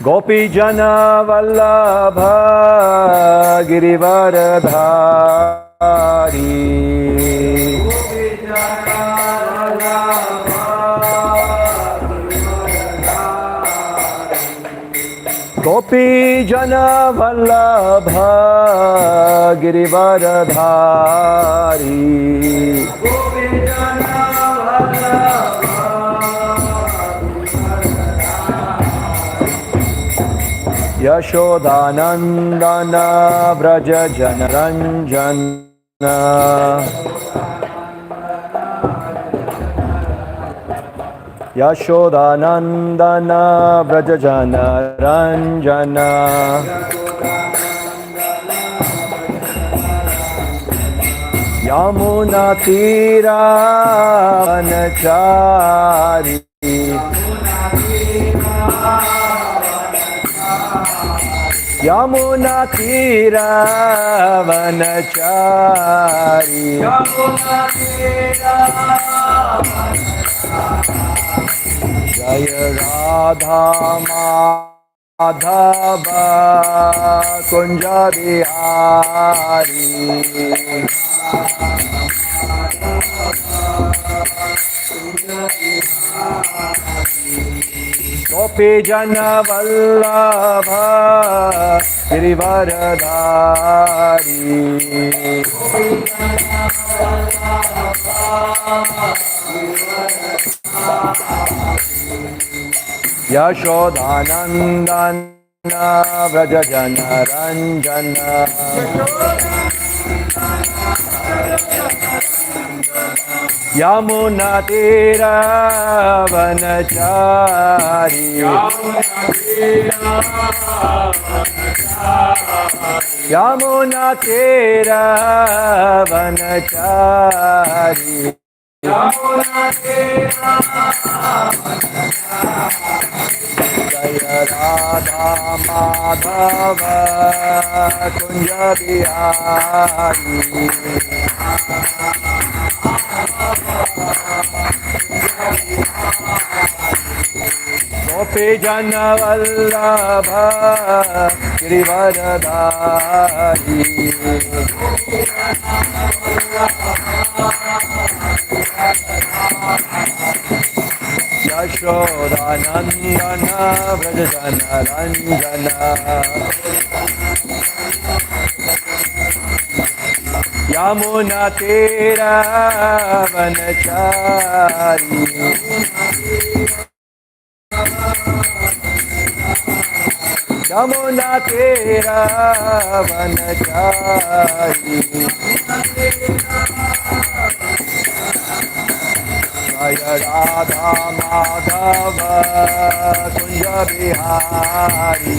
गोपीजन वल्लभ गिरिवरधारी गोपीजन वल्लभ गिरिवरधारी यशोदानंदन व्रज जनरंजन यशोदानंदन व्रज जनरंजन यमुना तीरा वनचारी यमुना तीरा वनचारी जय राधा माधव कुंज बिहारी गोपी जन वल्लभ गिरिवरधारी यशोदानंदन व्रज जनरंजन यमुना तीरा वनचारी यमुना तीरा वनचारी जय राधा माधव कुंज बिहारी गोपी जन वल्लभ गिरिवरधारी यशोदानंदन व्रज जनरंजन यमुना तीरा वनचारी यमुना तीरा वनचारी जय राधा माधव कुंज बिहारी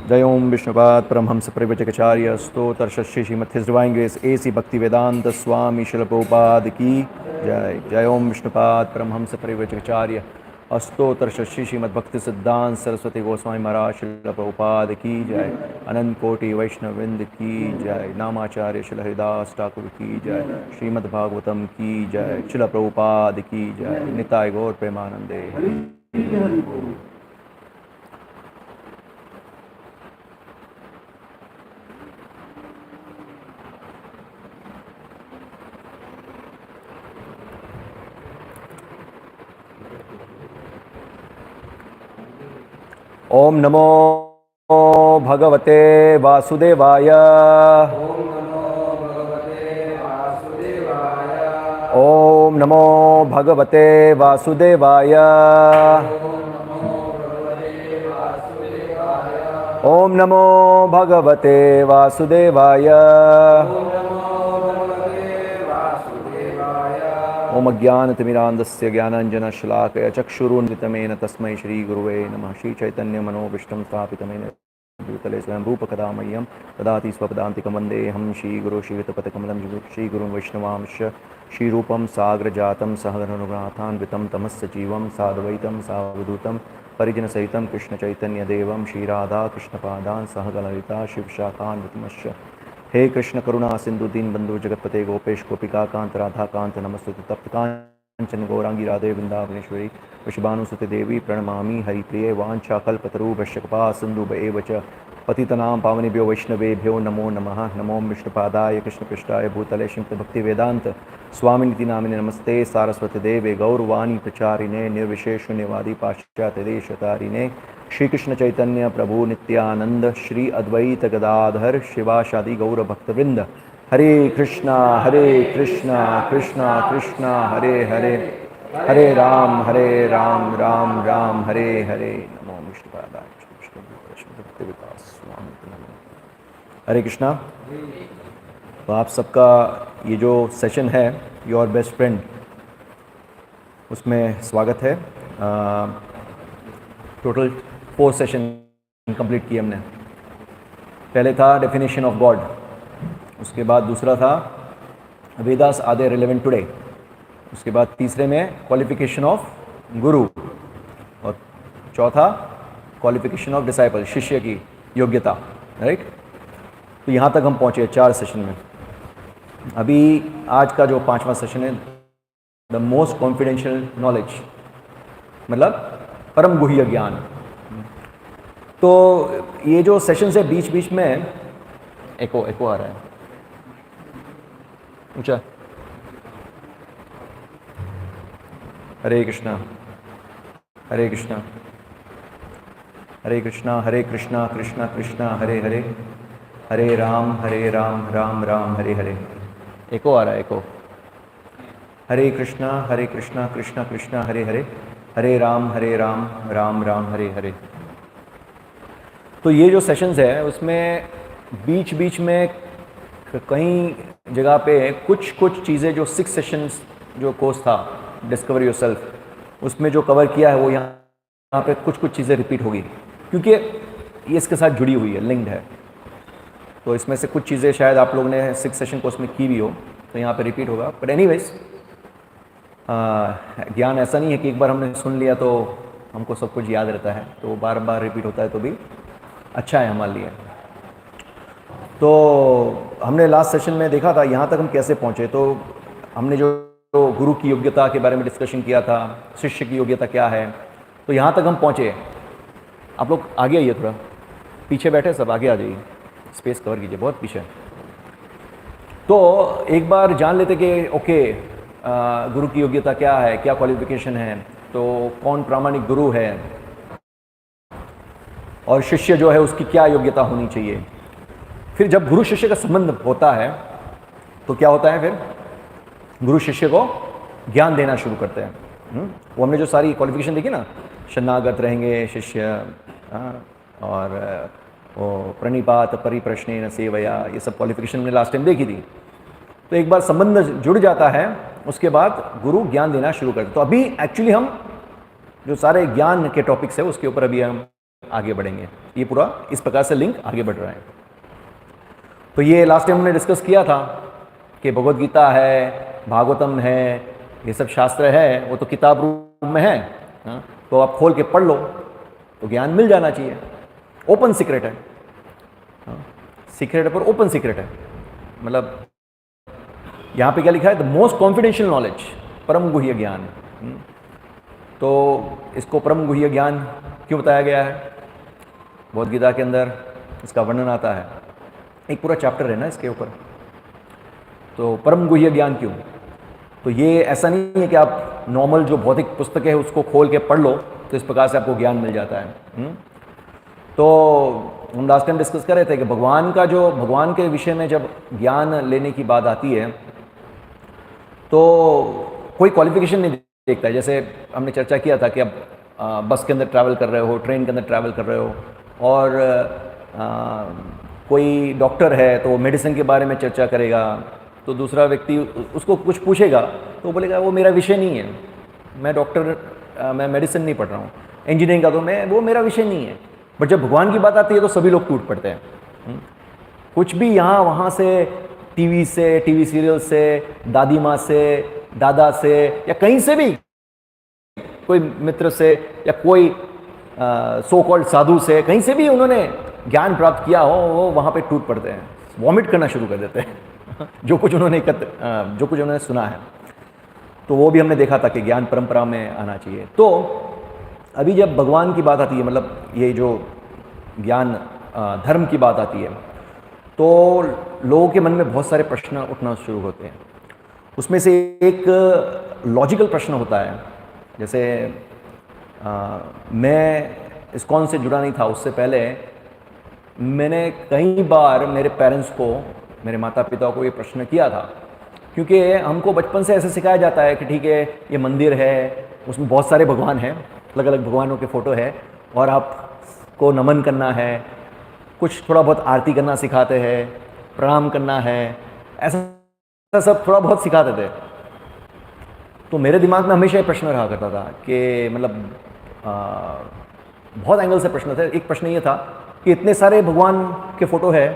जय ओम विष्णुपाद परमहंस परिव्राजकाचार्य स्तोत्र Shri Srimad his divine grace A C Bhaktivedanta स्वामी शिल प्रभुपाद की जय। जय ओम विष्णुपाद परमहंस परिव्राजकाचार्य स्तोत्र श्री श्रीमद भक्ति सिद्धांत सरस्वती गोस्वामी महाराज शिल प्रभुपाद की जय। अनंत कोटि वैष्णववृंद की जय। नामाचार्य शिल हरिदास ठाकुर की जय। श्रीमद् भागवतम की जय। शिल प्रभुपाद की जय। निताय गौर प्रेमानंदे हरि। ओम नमो भगवते वासुदेवाय। ओम नमो भगवते वासुदेवाय। ओम नमो भगवते वासुदेवाय। ओम अज्ञानतिमिरान्धस्य ज्ञानाञ्जनशलाकया चक्षुरुन्मिलितं तस्मै श्रीगुरुवे नमः। श्रीचैतन्यमनोभीष्टं स्थापितमेन भूतले स्वयं रूपकदा मह्यं ददाति स्वपदान्तिकं वन्देऽहं श्रीगुरो श्रीयुतपथकमलं श्रीगुरुं वैष्णवांश्च श्रीरूपं साग्रजातं सहगणरघुनाथान्वितं तमस्य जीवं साद्वैतं सावधूतं परिजनसहितं कृष्णचैतन्यदेवं श्रीराधा कृष्णपादान् सहगणललिता शिवशाखान्वितमश्च हे कृष्ण करुणा सिंधु दीन बंधु जगतपते गोपेश गोपिका कांत राधा कांत नमस्तुते तप्त कांचन गौरांगी राधे वृंदावनेश्वरी वृषभानुसुते देवी प्रणमामि हरिप्रिये वाञ्छाकल्पतरुभ्यश्च कृपा सिन्धुभ्येव च पतितनां पावनेभ्यो वैष्णवेभ्यो नमो नमः। नमो विष्णुपादाय कृष्णपृष्ठाय भूतले श्रीमद्भक्तिवेदान्त स्वामिनिति नामिने नमस्ते सारस्वती देवे गौरवाणी प्रचारिणे निर्विशेषण्यवादी पाश्चात्यदेशतारिणे श्रीकृष्ण चैतन्य प्रभु नित्यानंद श्री अद्वैत गदाधर शिवाशादि गौर भक्तवृंद हरे कृष्णा कृष्णा कृष्णा हरे हरे हरे राम राम राम हरे हरे। नमो विष्णुपादाय कृष्ण विकास स्वामी। हरे कृष्णा। तो आप सबका ये जो सेशन है योर बेस्ट फ्रेंड, उसमें स्वागत है। टोटल 4 सेशन कंप्लीट किए हमने। पहले था डेफिनेशन ऑफ गॉड, उसके बाद दूसरा था Vedas are they relevant today, उसके बाद तीसरे में क्वालिफिकेशन ऑफ गुरु, और चौथा क्वालिफिकेशन ऑफ डिसाइपल, शिष्य की योग्यता। राइट, तो यहाँ तक हम पहुँचे 4 सेशन में। अभी आज का जो 5वां सेशन है, द मोस्ट कॉन्फिडेंशियल नॉलेज, मतलब परम गुह्य ज्ञान। तो ये जो सेशन है बीच बीच में एको आ रहा है ऊंचा। हरे कृष्णा हरे कृष्णा हरे कृष्णा हरे कृष्णा कृष्णा कृष्णा हरे हरे हरे राम राम राम हरे हरे। एको आ रहा है एको। हरे कृष्णा कृष्णा कृष्णा हरे हरे हरे राम राम राम हरे हरे। तो ये जो सेशंस है उसमें बीच बीच में कहीं जगह पे कुछ चीज़ें जो 6 सेशंस जो कोर्स था डिस्कवर योरसेल्फ, उसमें जो कवर किया है वो यहाँ पे कुछ चीज़ें रिपीट होगी, क्योंकि ये इसके साथ जुड़ी हुई है, लिंक्ड है। तो इसमें से कुछ चीज़ें शायद आप लोगों ने 6 सेशन कोर्स में की भी हो, तो यहाँ पे रिपीट होगा। बट एनीवेज, ज्ञान ऐसा नहीं है कि एक बार हमने सुन लिया तो हमको सब कुछ याद रहता है, तो बार बार रिपीट होता है तो भी अच्छा है हमारे लिए। तो हमने लास्ट सेशन में देखा था यहाँ तक हम कैसे पहुँचे। तो हमने जो गुरु की योग्यता के बारे में डिस्कशन किया था, शिष्य की योग्यता क्या है, तो यहाँ तक हम पहुँचे। आप लोग आगे आइए, थोड़ा पीछे बैठे सब आगे आ जाइए, स्पेस कवर कीजिए, बहुत पीछे। तो एक बार जान लेते कि ओके, गुरु की योग्यता क्या है, क्या क्वालिफिकेशन है, तो कौन प्रामाणिक गुरु है, और शिष्य जो है उसकी क्या योग्यता होनी चाहिए। फिर जब गुरु शिष्य का संबंध होता है तो क्या होता है, फिर गुरु शिष्य को ज्ञान देना शुरू करते हैं। वो हमने जो सारी क्वालिफिकेशन देखी ना, शरणागत रहेंगे शिष्य, और वो प्रणिपात परिप्रश्नेन सेवया, ये सब क्वालिफिकेशन हमने लास्ट टाइम देखी थी। तो एक बार संबंध जुड़ जाता है, उसके बाद गुरु ज्ञान देना शुरू करते। तो अभी एक्चुअली हम जो सारे ज्ञान के टॉपिक्स है उसके ऊपर अभी हम आगे बढ़ेंगे। ये पूरा इस प्रकार से लिंक आगे बढ़ रहा है। तो ये लास्ट टाइम हमने डिस्कस किया था कि भगवद गीता है, भागवतम है, ये सब शास्त्र है, वो तो किताब रूप में है, तो आप खोल के पढ़ लो तो ज्ञान मिल जाना चाहिए। ओपन सीक्रेट है, सीक्रेट है पर ओपन सीक्रेट है। मतलब यहाँ पे क्या लिखा है, द मोस्ट कॉन्फिडेंशियल नॉलेज, परम गुह्य ज्ञान। तो इसको परम गुह्य ज्ञान क्यों बताया गया है, भगवद गीता के अंदर इसका वर्णन आता है, एक पूरा चैप्टर है ना इसके ऊपर। तो परम गुह्य ज्ञान क्यों, तो ये ऐसा नहीं है कि आप नॉर्मल जो भौतिक पुस्तक है उसको खोल के पढ़ लो तो इस प्रकार से आपको ज्ञान मिल जाता है। तो हम लास्ट टाइम डिस्कस कर रहे थे कि भगवान के विषय में जब ज्ञान लेने की बात आती है तो कोई क्वालिफिकेशन नहीं देखता है। जैसे हमने चर्चा किया था कि अब बस के अंदर ट्रैवल कर रहे हो, ट्रेन के अंदर ट्रैवल कर रहे हो, और कोई डॉक्टर है तो मेडिसिन के बारे में चर्चा करेगा, तो दूसरा व्यक्ति उसको कुछ पूछेगा तो वो बोलेगा वो मेरा विषय नहीं है, मैं मेडिसिन नहीं पढ़ रहा हूँ, इंजीनियरिंग का तो वो मेरा विषय नहीं है। बट जब भगवान की बात आती है तो सभी लोग टूट पड़ते हैं। कुछ भी यहाँ वहाँ से, टीवी सीरियल से, दादी माँ से, दादा से, या कहीं से भी, कोई मित्र से या कोई सो कॉल्ड साधु से, कहीं से भी उन्होंने ज्ञान प्राप्त किया हो, वो वहाँ पे टूट पड़ते हैं। वॉमिट करना शुरू कर देते हैं जो कुछ उन्होंने सुना है। तो वो भी हमने देखा था कि ज्ञान परंपरा में आना चाहिए। तो अभी जब भगवान की बात आती है, मतलब ये जो ज्ञान धर्म की बात आती है, तो लोगों के मन में बहुत सारे प्रश्न उठना शुरू होते हैं। उसमें से एक लॉजिकल प्रश्न होता है, जैसे मैं इस्कॉन से जुड़ा नहीं था, उससे पहले मैंने कई बार मेरे पेरेंट्स को, मेरे माता पिता को ये प्रश्न किया था, क्योंकि हमको बचपन से ऐसे सिखाया जाता है कि ठीक है ये मंदिर है, उसमें बहुत सारे भगवान हैं, अलग अलग भगवानों के फ़ोटो है और आपको नमन करना है, कुछ थोड़ा बहुत आरती करना सिखाते हैं, प्रणाम करना है, ऐसा सब थोड़ा बहुत सिखाते थे। तो मेरे दिमाग में हमेशा ये प्रश्न रहा करता था कि मतलब बहुत एंगल से प्रश्न थे। एक प्रश्न ये था कि इतने सारे भगवान के फ़ोटो है,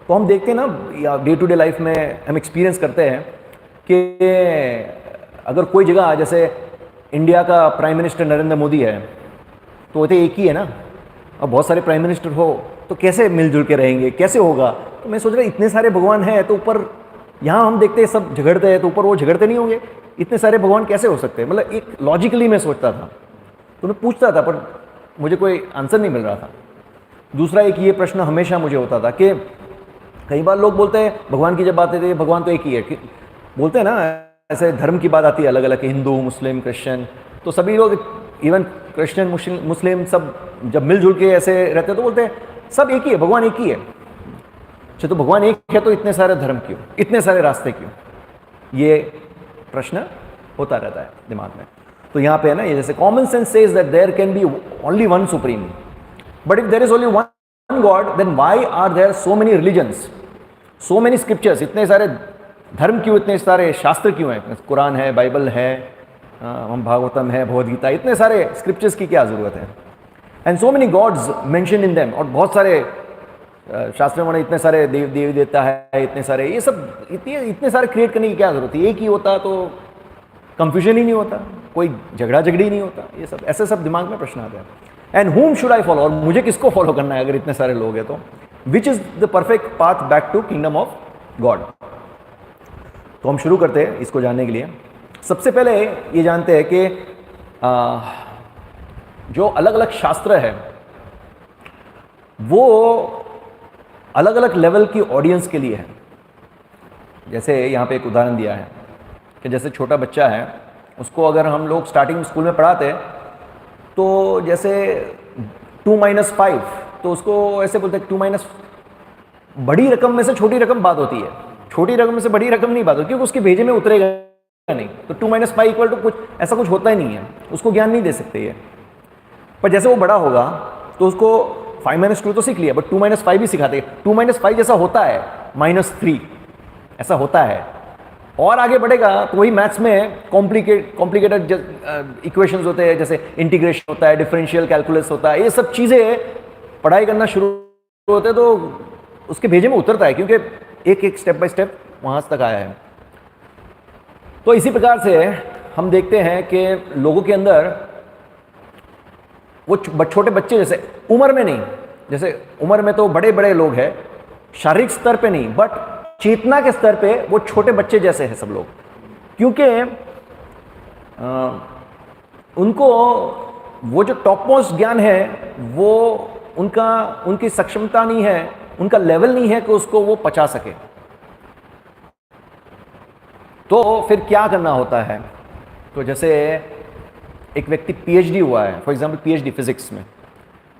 तो हम देखते हैं ना, या डे टू डे लाइफ में हम एक्सपीरियंस करते हैं कि अगर कोई जगह, जैसे इंडिया का प्राइम मिनिस्टर नरेंद्र मोदी है, तो वो तो एक ही है ना, अब बहुत सारे प्राइम मिनिस्टर हो तो कैसे मिलजुल के रहेंगे, कैसे होगा। तो मैं सोच रहा इतने सारे भगवान हैं, तो ऊपर यहाँ हम देखते हैं सब झगड़ते हैं, तो ऊपर वो झगड़ते नहीं होंगे, इतने सारे भगवान कैसे हो सकते हैं। मतलब एक लॉजिकली मैं सोचता था, तो मैं पूछता था, पर मुझे कोई आंसर नहीं मिल रहा था। दूसरा एक ये प्रश्न हमेशा मुझे होता था कि कई बार लोग बोलते हैं भगवान की जब बात आती है, भगवान तो एक ही है, कि बोलते हैं ना, ऐसे धर्म की बात आती है अलग अलग, हिंदू मुस्लिम क्रिश्चियन, तो सभी लोग, इवन क्रिश्चियन मुस्लिम सब जब मिलजुल के ऐसे रहते हैं तो बोलते हैं सब एक ही है, भगवान एक ही है। अच्छा, तो भगवान एक है तो इतने सारे धर्म क्यों, इतने सारे रास्ते क्यों, ये प्रश्न होता रहता है दिमाग में। तो यहाँ पे है ना, ये जैसे common sense says that there can be only one supreme, but if there is only one God, then why are there so many religions, so many scriptures, इतने सारे धर्म क्यों, इतने सारे शास्त्र क्यों हैं, कुरान है, बाइबल है, हम भागवतम है, भगवद गीता, इतने सारे स्क्रिप्चर्स की क्या जरूरत है, and so many God's mention in them, और बहुत सारे शास्त्रों में इतने सारे देवी देवता है, इतने सारे, ये सब इतने सारे क्रिएट करने की क्या जरूरत है, एक ही होता तो कंफ्यूजन ही नहीं होता, कोई झगड़ा झगड़ी नहीं होता। ये सब ऐसे सब दिमाग में प्रश्न आते हैं। And whom should I follow, और मुझे किसको फॉलो करना है अगर इतने सारे लोग हैं तो, which is the perfect path back to kingdom of God. तो हम शुरू करते हैं इसको जानने के लिए। सबसे पहले ये जानते हैं कि जो अलग अलग शास्त्र है वो अलग अलग लेवल की ऑडियंस के लिए है। जैसे यहाँ पे एक उदाहरण दिया है कि जैसे छोटा बच्चा है, उसको अगर हम लोग स्टार्टिंग स्कूल में पढ़ाते हैं तो जैसे 2 - 5, तो उसको ऐसे बोलते हैं 2 - बड़ी रकम में से छोटी रकम बात होती है, छोटी रकम में से बड़ी रकम नहीं बात होती, क्योंकि उसके भेजे में उतरेगा नहीं। तो 2 - 5 = कुछ ऐसा कुछ होता ही नहीं है, उसको ज्ञान नहीं दे सकते ये। पर जैसे वो बड़ा होगा तो उसको 5 - 2 तो सीख लिया, बट 2 - 5 भी सिखाते हैं। 2 - 5 जैसा होता है -3, ऐसा होता है। और आगे बढ़ेगा तो वही मैथ्स में कॉम्प्लिकेटेड इक्वेशंस होते हैं, जैसे इंटीग्रेशन होता है, डिफरेंशियल कैलकुलस होता है, ये सब चीज़ें पढ़ाई करना शुरू होते हैं तो उसके भेजे में उतरता है, क्योंकि एक एक स्टेप बाय स्टेप वहाँ तक आया है। तो इसी प्रकार से हम देखते हैं कि लोगों के अंदर वो छोटे बच्चे, जैसे उम्र में नहीं, जैसे उम्र में तो बड़े बड़े लोग हैं, शारीरिक स्तर पे नहीं, बट चेतना के स्तर पे वो छोटे बच्चे जैसे हैं सब लोग, क्योंकि उनको वो जो टॉप मोस्ट ज्ञान है वो उनकी सक्षमता नहीं है, उनका लेवल नहीं है कि उसको वो पचा सके। तो फिर क्या करना होता है? तो जैसे एक व्यक्ति पीएचडी हुआ है, फॉर एग्जांपल पीएचडी फिजिक्स में,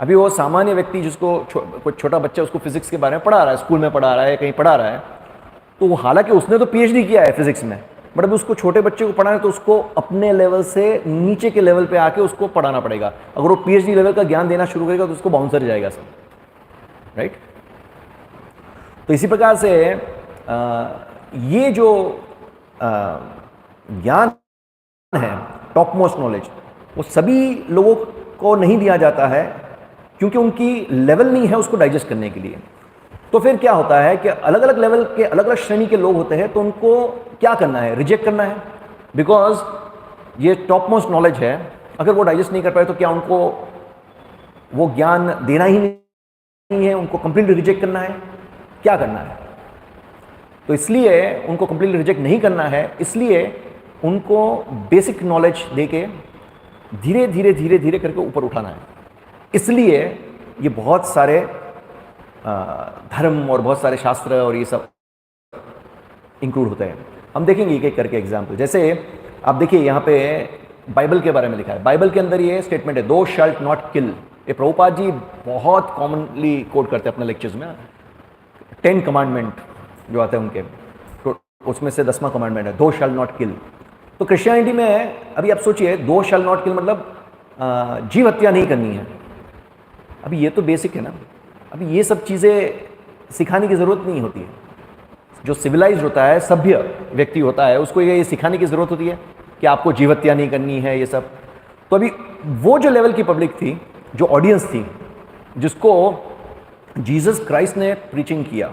अभी वो सामान्य व्यक्ति जिसको कोई छोटा बच्चा उसको फिजिक्स के बारे में पढ़ा रहा है, स्कूल में पढ़ा रहा है, कहीं पढ़ा रहा है, तो वो हालांकि उसने तो पीएचडी किया है फिजिक्स में, बट अभी उसको छोटे बच्चे को पढ़ाना है तो उसको अपने लेवल से नीचे के लेवल पे आके उसको पढ़ाना पड़ेगा। अगर वो पीएचडी लेवल का ज्ञान देना शुरू करेगा तो उसको बाउंसर जाएगा सब, राइट। तो इसी प्रकार से ये जो ज्ञान है, टॉप मोस्ट नॉलेज, वो सभी लोगों को नहीं दिया जाता है, क्योंकि उनकी लेवल नहीं है उसको डाइजेस्ट करने के लिए। तो फिर क्या होता है कि अलग अलग लेवल के, अलग अलग श्रेणी के लोग होते हैं, तो उनको क्या करना है? रिजेक्ट करना है, बिकॉज ये टॉप मोस्ट नॉलेज है, अगर वो डाइजेस्ट नहीं कर पाए तो क्या उनको वो ज्ञान देना ही नहीं है, उनको कंप्लीटली रिजेक्ट करना है, क्या करना है? तो इसलिए उनको कंप्लीटली रिजेक्ट नहीं करना है, इसलिए उनको बेसिक नॉलेज देके धीरे धीरे धीरे धीरे करके ऊपर उठाना है। इसलिए ये बहुत सारे धर्म और बहुत सारे शास्त्र और ये सब इंक्लूड होते हैं। हम देखेंगे एक एक करके एग्जाम्पल। जैसे आप देखिए यहाँ पे बाइबल के बारे में लिखा है, बाइबल के अंदर ये स्टेटमेंट है, दो शैल्ट नॉट किल। ये प्रभुपाद जी बहुत कॉमनली कोट करते हैं अपने लेक्चर्स में। 10 कमांडमेंट जो आते हैं उनके, तो उसमें से 10वां कमांडमेंट है, दो शैल नॉट किल। तो क्रिश्चियनिटी में अभी आप सोचिए, दो शैल नॉट किल मतलब जीव हत्या नहीं करनी है। अभी ये तो बेसिक है ना, अभी ये सब चीज़ें सिखाने की ज़रूरत नहीं होती है। जो सिविलाइज होता है, सभ्य व्यक्ति होता है, उसको ये सिखाने की ज़रूरत होती है कि आपको जीव हत्या नहीं करनी है, ये सब। तो अभी वो जो लेवल की पब्लिक थी, जो ऑडियंस थी, जिसको जीसस क्राइस्ट ने प्रीचिंग किया,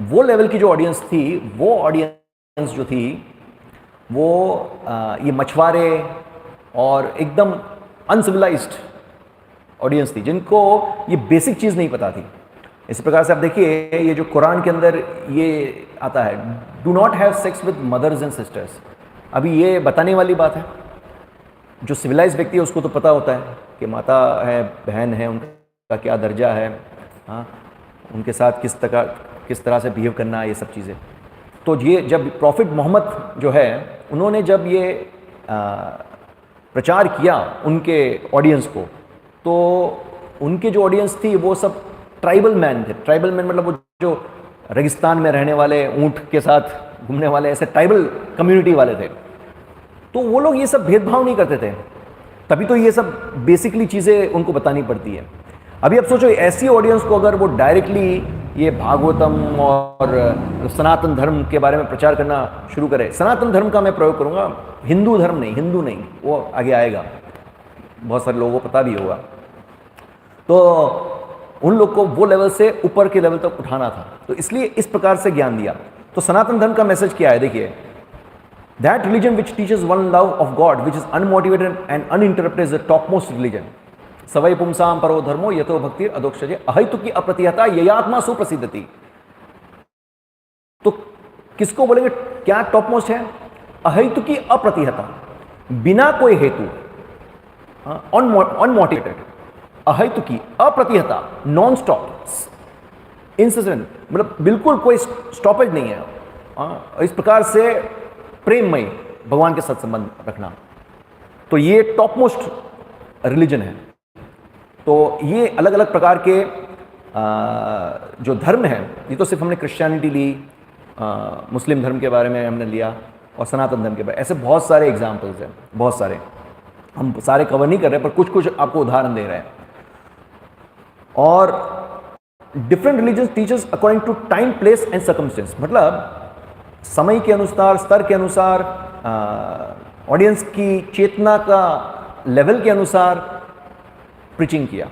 वो लेवल की जो ऑडियंस थी, वो ऑडियंस जो थी वो ये मछुआरे और एकदम अनसिविलाइज्ड ऑडियंस थी, जिनको ये बेसिक चीज़ नहीं पता थी। इसी प्रकार से आप देखिए, ये जो कुरान के अंदर ये आता है, do not have sex with mothers and sisters. अभी ये बताने वाली बात है। जो सिविलाइज व्यक्ति है उसको तो पता होता है कि माता है, बहन है, उनका क्या दर्जा है, हाँ, उनके साथ किस तरह से बिहेव करना है, ये सब चीज़ें। तो ये जब प्रॉफिट मोहम्मद जो है, उन्होंने जब ये प्रचार किया उनके ऑडियंस को, तो उनके जो ऑडियंस थी वो सब ट्राइबल मैन थे। ट्राइबल मैन मतलब वो जो रेगिस्तान में रहने वाले, ऊंट के साथ घूमने वाले, ऐसे ट्राइबल कम्युनिटी वाले थे। तो वो लोग ये सब भेदभाव नहीं करते थे, तभी तो ये सब बेसिकली चीज़ें उनको बतानी पड़ती है। अभी आप सोचो, ऐसी ऑडियंस को अगर वो डायरेक्टली ये भागवतम और सनातन धर्म के बारे में प्रचार करना शुरू करे, सनातन धर्म का मैं प्रयोग करूँगा, हिंदू धर्म नहीं, हिंदू नहीं, वो आगे आएगा, बहुत सारे लोगों को पता भी होगा। तो उन लोग को वो लेवल से ऊपर के लेवल तक उठाना था, तो इसलिए इस प्रकार से ज्ञान दिया। तो सनातन धर्म का मैसेज क्या है, देखिए, that religion which teaches one love of God which is unmotivated and uninterrupted is the top most religion. सवै पुंसाम परो धर्मो यतो भक्ति अधोक्षजे अहैतुकी अप्रतिहता ययात्मा सुप्रसिद्धति। तो किसको बोलेंगे, क्या टॉप मोस्ट है? अहैतुकी अप्रतिहता, बिना कोई हेतु, अनमोटिवेटेड, अहैतुकी अप्रतिहता, नॉन स्टॉप, इंसिडेंट, मतलब बिल्कुल कोई स्टॉपेज नहीं है। इस प्रकार से प्रेममय भगवान के साथ संबंध रखना, तो ये टॉप मोस्ट रिलीजन है। तो ये अलग अलग प्रकार के जो धर्म है, ये तो सिर्फ हमने क्रिश्चियनिटी ली, मुस्लिम धर्म के बारे में हमने लिया, और सनातन धर्म के बारे में, ऐसे बहुत सारे एग्जाम्पल्स हैं, बहुत सारे। हम सारे कवर नहीं कर रहे, पर कुछ कुछ आपको उदाहरण दे रहे हैं। और different religion teachers according to time, place and circumstance, मतलब समय के अनुसार, स्तर के अनुसार, ऑडियंस की चेतना का लेवल के अनुसार प्रीचिंग किया।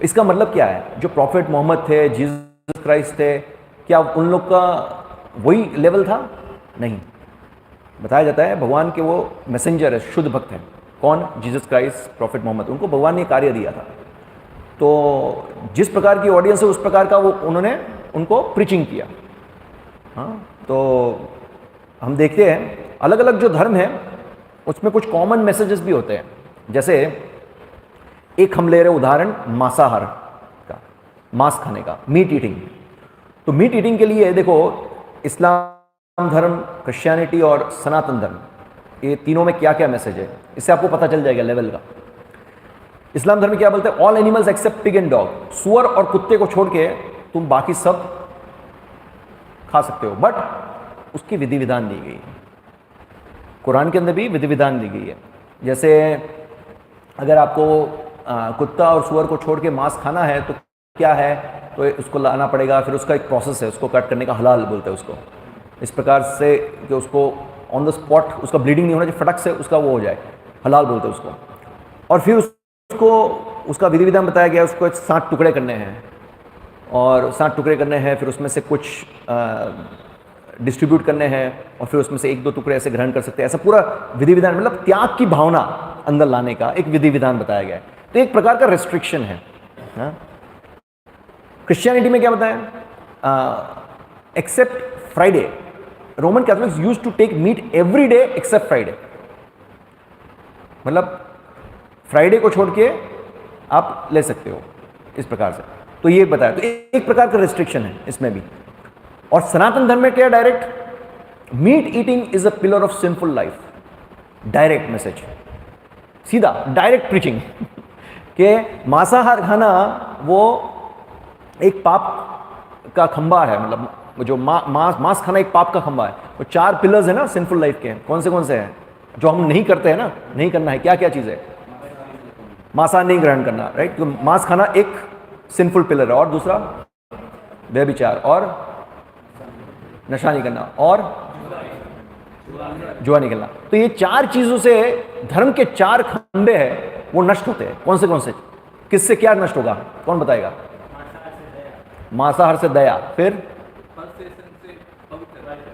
इसका मतलब क्या है, जो प्रॉफिट मोहम्मद थे, जीसस क्राइस्ट थे, क्या उन लोग का वही लेवल था? नहीं। बताया जाता है भगवान के वो मैसेंजर है, शुद्ध भक्त हैं। कौन? Jesus Christ, prophet Mohammed. उनको भगवान ने कार्य दिया था, तो जिस प्रकार की ऑडियंस है उस प्रकार का वो उन्होंने उनको प्रीचिंग किया। हाँ, तो हम देखते हैं अलग अलग जो धर्म है उसमें कुछ कॉमन मैसेजेस भी होते हैं। जैसे एक हम ले रहे उदाहरण मांसाहार का, मांस खाने का, मीट ईटिंग। तो मीट ईटिंग के लिए देखो, इस्लाम धर्म, क्रिश्चियनिटी और सनातन धर्म, ये तीनों में क्या क्या मैसेज है, इससे आपको पता चल जाएगा लेवल का। इस्लाम धर्म में क्या बोलते हैं? All animals except pig and dog, सुअर और कुत्ते को छोड़ के तुम बाकी सब खा सकते हो, बट उसकी विधि विधान दी गई है। कुरान के अंदर भी विधि विधान दी गई है। जैसे अगर आपको कुत्ता और सुअर को छोड़ के मांस खाना है तो क्या है, तो उसको लाना पड़ेगा, फिर उसका एक प्रोसेस है, उसको कट करने का, हलाल बोलते हैं उसको, इस प्रकार से कि उसको ऑन द स्पॉट उसका ब्लीडिंग नहीं होना चाहिए, फटक से उसका वो हो जाए, हलाल बोलते हैं उसको। और फिर उसको उसका विधि विधान बताया गया, उसको 7 टुकड़े करने हैं, और 7 टुकड़े करने हैं, फिर उसमें से कुछ डिस्ट्रीब्यूट करने हैं, और फिर उसमें से 1-2 टुकड़े ऐसे ग्रहण कर सकते हैं। ऐसा पूरा विधि विधान, मतलब त्याग की भावना अंदर लाने का एक विधि विधान बताया गया है। तो एक प्रकार का रेस्ट्रिक्शन है। क्रिश्चियनिटी में क्या बताया? Except Friday. Roman Catholics use to take meat every day except Friday. मतलब फ्राइडे को छोड़ के आप ले सकते हो इस प्रकार से. तो ये बताया, तो एक प्रकार का रिस्ट्रिक्शन है इसमें भी. और सनातन धर्म में क्या direct meat eating is a pillar of sinful life. Direct message, सीधा डायरेक्ट प्रीचिंग कि मांसाहार खाना वो एक पाप का खंबा है. मतलब जो मांस खाना एक पाप का खंबा है. वो 4 पिलर्स है ना सिंफुल लाइफ के. कौन से हैं जो हम नहीं करते हैं ना, नहीं करना है? क्या क्या चीज़ है? मांसाहार नहीं ग्रहण करना, राइट. तो मांस खाना एक सिंफुल पिलर है. और दूसरा व्यभिचार, और नशा नहीं करना, और जुआ नहीं खेलना. तो ये 4 चीजों से धर्म के 4 खंबे हैं, वो नष्ट होते हैं. कौन से? किससे क्या नष्ट होगा? कौन बताएगा? मांसाहार से दया, फिर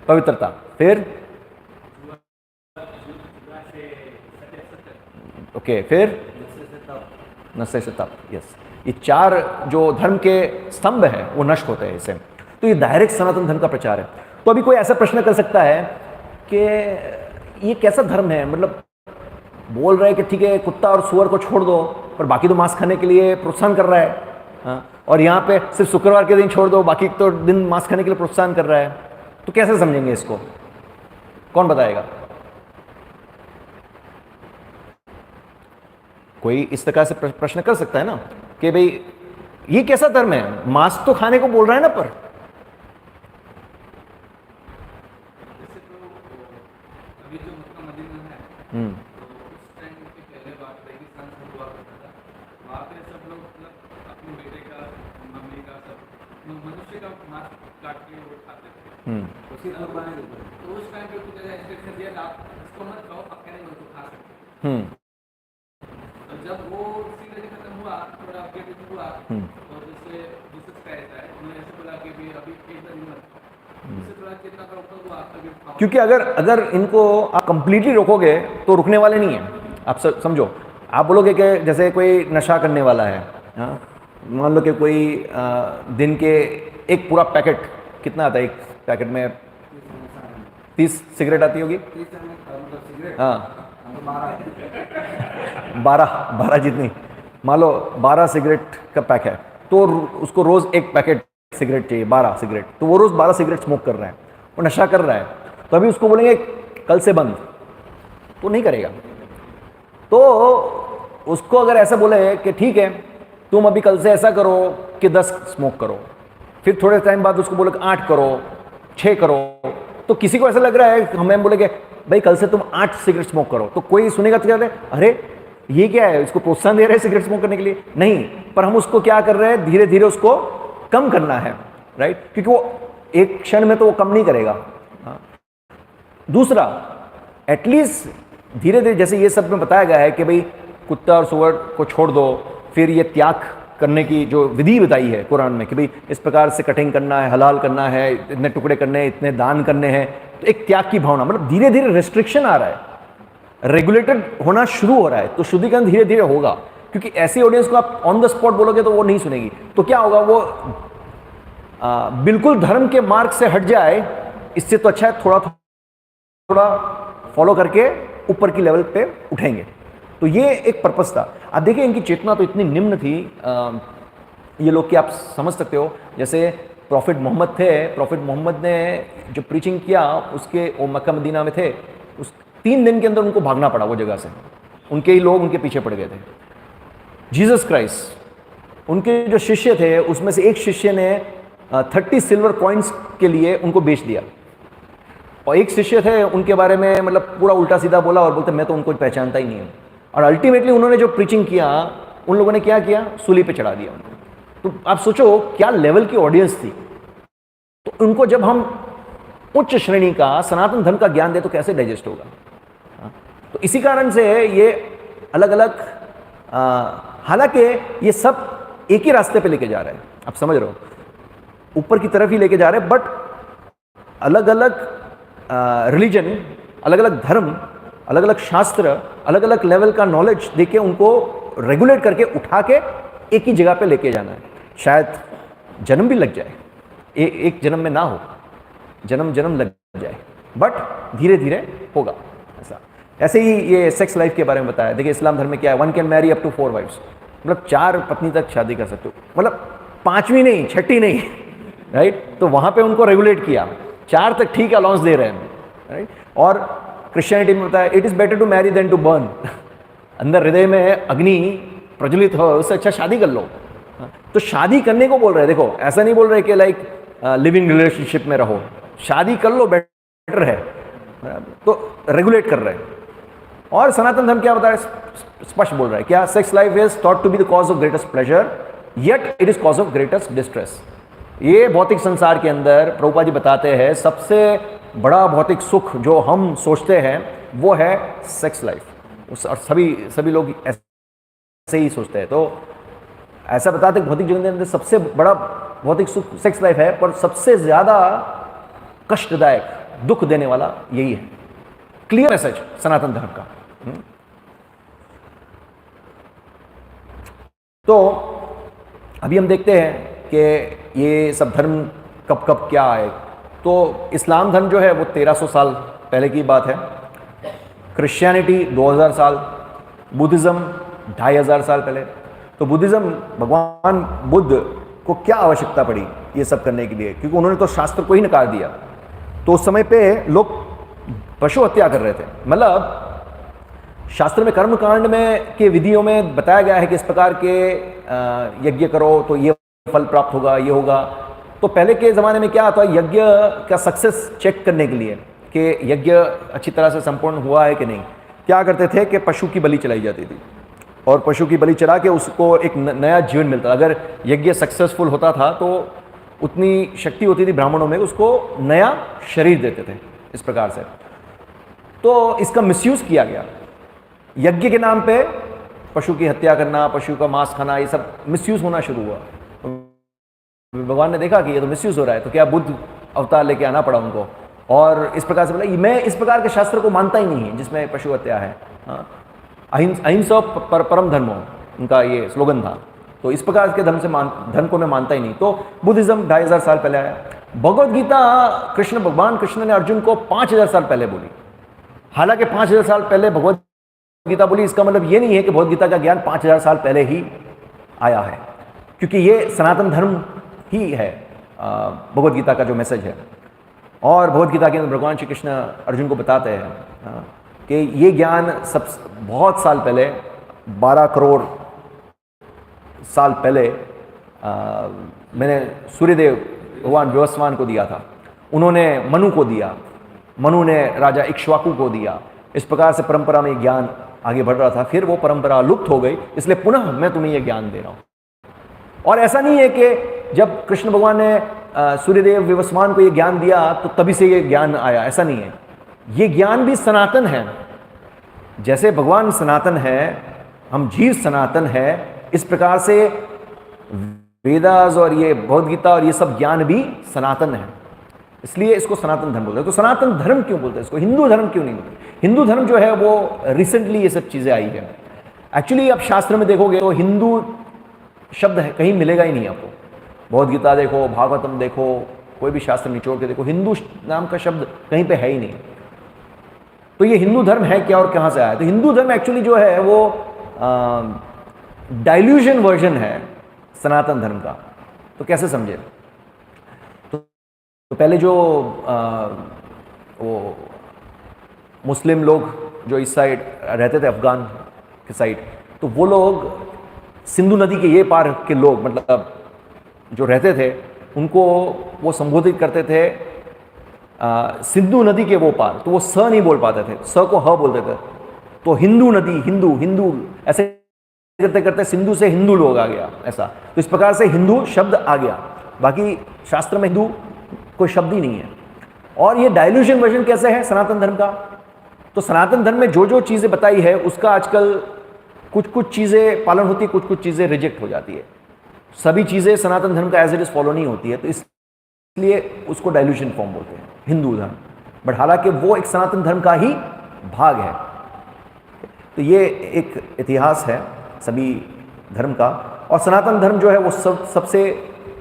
पवित्रता, फिर ओके, फिर नशे से तप. यस, ये 4 जो धर्म के स्तंभ है वो नष्ट होते हैं इससे. तो ये डायरेक्ट सनातन धर्म का प्रचार है. तो अभी कोई ऐसा प्रश्न कर सकता है कि ये कैसा धर्म है? मतलब बोल रहा है कि ठीक है कुत्ता और सुअर को छोड़ दो, पर बाकी तो मांस खाने के लिए प्रोत्साहन कर रहा है. हाँ, और यहाँ पे सिर्फ शुक्रवार के दिन छोड़ दो, बाकी तो दिन मांस खाने के लिए प्रोत्साहन कर रहा है. तो कैसे समझेंगे इसको? कौन बताएगा? कोई इस तरह से प्रश्न कर सकता है ना कि भाई ये कैसा धर्म है? मांस तो खाने को बोल रहा है ना, पर जब वो सीजन खत्म हुआ, थोड़ा अपडेट हुआ, और जैसे जीसस का ऐसा है, उन्होंने ऐसे बोला कि भी अभी एकदम मत, इससे थोड़ा कितना का ऊपर हुआ तभी. क्योंकि अगर इनको आप कंप्लीटली रोकोगे तो रुकने वाले नहीं है. आप समझो, आप बोलोगे कि जैसे कोई नशा करने वाला है, हाँ, मान लो कि कोई दिन के एक पूरा पैकेट, कितना आता है एक पैकेट में? 30 सिगरेट आती होगी. हाँ, 12 जितनी, मान लो 12 सिगरेट का पैक है, तो उसको रोज एक पैकेट सिगरेट चाहिए, 12 सिगरेट. तो वो रोज 12 सिगरेट स्मोक कर रहा है, वो नशा कर रहा है. तो अभी उसको बोलेंगे कल से बंद, तो नहीं करेगा. तो उसको अगर ऐसा बोले कि ठीक है तुम अभी कल से ऐसा करो कि 10 स्मोक करो, फिर थोड़े टाइम बाद उसको बोले 8 करो, 6 करो, तो किसी को ऐसा लग रहा है, हमें बोले कि भाई कल से तुम 8 सिगरेट स्मोक करो, तो कोई सुनेगा तो क्या है, अरे ये क्या है, इसको प्रोत्साहन दे रहे हैं सिगरेट स्मोक करने के लिए? नहीं, पर हम उसको क्या कर रहे हैं, धीरे धीरे उसको कम करना है, राइट. क्योंकि वो एक क्षण में तो वो कम नहीं करेगा. दूसरा, एटलीस्ट धीरे धीरे, जैसे ये सब में बताया गया है कि भाई कुत्ता और सुअर को छोड़ दो, फिर ये त्याग करने की जो विधि बताई है कुरान में कि भाई इस प्रकार से कटिंग करना है, हलाल करना है, इतने टुकड़े करने हैं, इतने दान करने हैं. तो एक त्याग की भावना, मतलब धीरे धीरे रेस्ट्रिक्शन आ रहा है, रेगुलेटेड होना शुरू हो रहा है. तो शुद्धिकरण धीरे धीरे होगा, क्योंकि ऐसी ऑडियंस को आप ऑन द स्पॉट बोलोगे तो वो नहीं सुनेगी. तो क्या होगा, वो बिल्कुल धर्म के मार्ग से हट जाए. इससे तो अच्छा है थोड़ा थोड़ा फॉलो करके ऊपर की लेवल पे उठेंगे. तो ये एक पर्पस था. आप देखिए इनकी चेतना तो इतनी निम्न थी ये लोग कि आप समझ सकते हो. जैसे प्रॉफिट मोहम्मद थे, प्रॉफिट मोहम्मद ने जो प्रीचिंग किया उसके, वो मक्का मदीना में थे, उस 3 दिन के अंदर उनको भागना पड़ा वो जगह से. उनके ही लोग उनके पीछे पड़ गए थे. जीसस क्राइस्ट, उनके जो शिष्य थे उसमें से एक शिष्य ने 30 सिल्वर कॉइन्स के लिए उनको बेच दिया. और एक शिष्य थे उनके बारे में मतलब पूरा उल्टा सीधा बोला और बोलते मैं तो उनको पहचानता ही नहीं हूँ. और अल्टीमेटली उन्होंने जो प्रीचिंग किया, उन लोगों ने क्या किया, सूली पे चढ़ा दिया उनको. तो आप सोचो क्या लेवल की ऑडियंस थी. तो उनको जब हम उच्च श्रेणी का सनातन धर्म का ज्ञान दे तो कैसे डाइजेस्ट होगा. तो इसी कारण से ये अलग अलग, हालांकि ये सब एक ही रास्ते पे लेके जा रहे हैं, आप समझ रहे हो, ऊपर की तरफ ही लेके जा रहे हैं. बट अलग अलग रिलीजन, अलग अलग धर्म, अलग अलग शास्त्र, अलग अलग लेवल का नॉलेज देके उनको रेगुलेट करके उठा के एक ही जगह पे लेके जाना है. शायद जन्म भी लग जाए, एक जन्म में ना हो, जन्म जन्म लग जाए, बट धीरे धीरे होगा ऐसा। ऐसे ही ये सेक्स लाइफ के बारे में बताया। देखिए इस्लाम धर्म में क्या है, 1 can marry up to 4 wives, मतलब 4 पत्नी तक शादी कर सकते हो, मतलब 5वीं नहीं, 6ठी नहीं, राइट। तो वहाँ पे उनको रेगुलेट किया, 4 तक ठीक है, अलाउंस दे रहे हैं, राइट। और क्रिश्चियनिटी में बताया it is better to marry than to burn. अंदर हृदय में अग्नि प्रज्वलित हो, उससे अच्छा शादी कर लो। तो शादी करने को बोल रहे हैं, देखो ऐसा नहीं बोल रहे कि लाइक लिविंग रिलेशनशिप में रहो, शादी कर लो बेटर है, तो रेगुलेट कर रहे हैं। और सनातन धर्म क्या बता रहा है, स्पष्ट बोल रहा है क्या, sex life is thought to be the cause of greatest pleasure yet it is cause of greatest distress. ये भौतिक संसार के अंदर प्रभुपाद जी बताते हैं सबसे बड़ा भौतिक सुख जो हम सोचते हैं वो है सेक्स लाइफ, और सभी लोग ऐसे ही सोचते हैं। तो ऐसा बताते हैं भौतिक जीवन के अंदर सबसे बड़ा भौतिक सुख सेक्स लाइफ है, पर सबसे ज्यादा कष्टदायक, दुख देने वाला यही है। क्लियर मैसेज सनातन धर्म का। तो अभी हम देखते हैं कि ये सब धर्म कब कब क्या आए। तो इस्लाम धर्म जो है वो 1300 साल पहले की बात है, क्रिश्चियनिटी 2000 साल, बुद्धिज्म 2500 साल पहले। तो बुद्धिज्म, भगवान बुद्ध को क्या आवश्यकता पड़ी ये सब करने के लिए, क्योंकि उन्होंने तो शास्त्र को ही नकार दिया। तो उस समय पे लोग पशु हत्या कर रहे थे, मतलब शास्त्र में कर्मकांड में के विधियों में बताया गया है कि इस प्रकार के यज्ञ करो तो ये फल प्राप्त होगा, ये होगा। तो पहले के ज़माने में क्या था, यज्ञ का सक्सेस चेक करने के लिए कि यज्ञ अच्छी तरह से संपूर्ण हुआ है कि नहीं, क्या करते थे कि पशु की बलि चलाई जाती थी, और पशु की बलि चढ़ा के उसको एक नया जीवन मिलता। अगर यज्ञ सक्सेसफुल होता था तो उतनी शक्ति होती थी ब्राह्मणों में, उसको नया शरीर देते थे इस प्रकार से। तो इसका मिसयूज किया गया, यज्ञ के नाम पे पशु की हत्या करना, पशु का मांस खाना, ये सब मिसयूज होना शुरू हुआ। भगवान ने देखा कि ये तो मिसयूज हो रहा है, तो क्या बुद्ध अवतार लेके आना पड़ा उनको, और इस प्रकार से बोला मैं इस प्रकार के शास्त्र को मानता ही नहीं है जिसमें पशु हत्या है। अहिंसा परम धर्मो उनका ये स्लोगन था। तो इस प्रकार के धर्म को मैं मानता ही नहीं। तो बुद्धिज्म 2500 साल पहले आया। भगवद गीता भगवान कृष्ण ने अर्जुन को 5000 साल पहले बोली। हालांकि 5000 साल पहले भगवद गीता बोली, इसका मतलब ये नहीं है कि भगवद गीता का ज्ञान 5000 साल पहले ही आया है, क्योंकि ये सनातन धर्म ही है भगवद गीता का जो मैसेज है। और भगवद गीता के अंदर भगवान श्री कृष्ण अर्जुन को बताते हैं कि ये ज्ञान सब बहुत साल पहले, 12 करोड़ साल पहले मैंने सूर्यदेव भगवान व्यवस्वान को दिया था, उन्होंने मनु को दिया, मनु ने राजा इक्ष्वाकु को दिया। इस प्रकार से परंपरा में ज्ञान आगे बढ़ रहा था, फिर वो परंपरा लुप्त हो गई, इसलिए पुनः मैं तुम्हें ये ज्ञान दे रहा हूँ। और ऐसा नहीं है कि जब कृष्ण भगवान ने सूर्यदेव व्यवस्वान को ये ज्ञान दिया तो तभी से ये ज्ञान आया, ऐसा नहीं है। ये ज्ञान भी सनातन है, जैसे भगवान सनातन है, हम जीव सनातन है, इस प्रकार से वेदास और ये भगवद गीता और ये सब ज्ञान भी सनातन है, इसलिए इसको सनातन धर्म बोलते हैं। तो सनातन धर्म क्यों बोलते हैं इसको, हिंदू धर्म क्यों नहीं बोलते? हिंदू धर्म जो है वो रिसेंटली ये सब चीज़ें आई है। एक्चुअली आप शास्त्र में देखोगे तो हिंदू शब्द है कहीं मिलेगा ही नहीं आपको। भगवद गीता देखो, भागवतम देखो, कोई भी शास्त्र निचोड़ के देखो, हिंदू नाम का शब्द कहीं पे है ही नहीं। तो ये हिंदू धर्म है क्या और कहाँ से आया? तो हिंदू धर्म एक्चुअली जो है वो डाइल्यूशन वर्जन है सनातन धर्म का। तो कैसे समझे? तो पहले जो वो मुस्लिम लोग जो इस साइड रहते थे, अफगान के साइड, तो वो लोग सिंधु नदी के ये पार के लोग, मतलब जो रहते थे, उनको वो संबोधित करते थे सिंधु नदी के वो पार। तो वो स नहीं बोल पाते थे, स को ह बोलते थे। तो हिंदू नदी, हिंदू हिंदू ऐसे करते करते सिंधु से हिंदू लोग आ गया, ऐसा। तो इस प्रकार से हिंदू शब्द आ गया, बाकी शास्त्र में हिंदू कोई शब्द ही नहीं है। और ये डाइल्यूशन वर्जन कैसे है सनातन धर्म का? तो सनातन धर्म में जो जो चीज़ें बताई है उसका आजकल कुछ कुछ चीज़ें पालन होती है, कुछ कुछ चीज़ें रिजेक्ट हो जाती है। सभी चीज़ें सनातन धर्म का एज इट इज फॉलो नहीं होती है, तो इसलिए उसको डाइल्यूशन फॉर्म बोलते हैं हिंदू धर्म। बट हालांकि वो एक सनातन धर्म का ही भाग है। तो ये एक इतिहास है सभी धर्म का। और सनातन धर्म जो है वो सबसे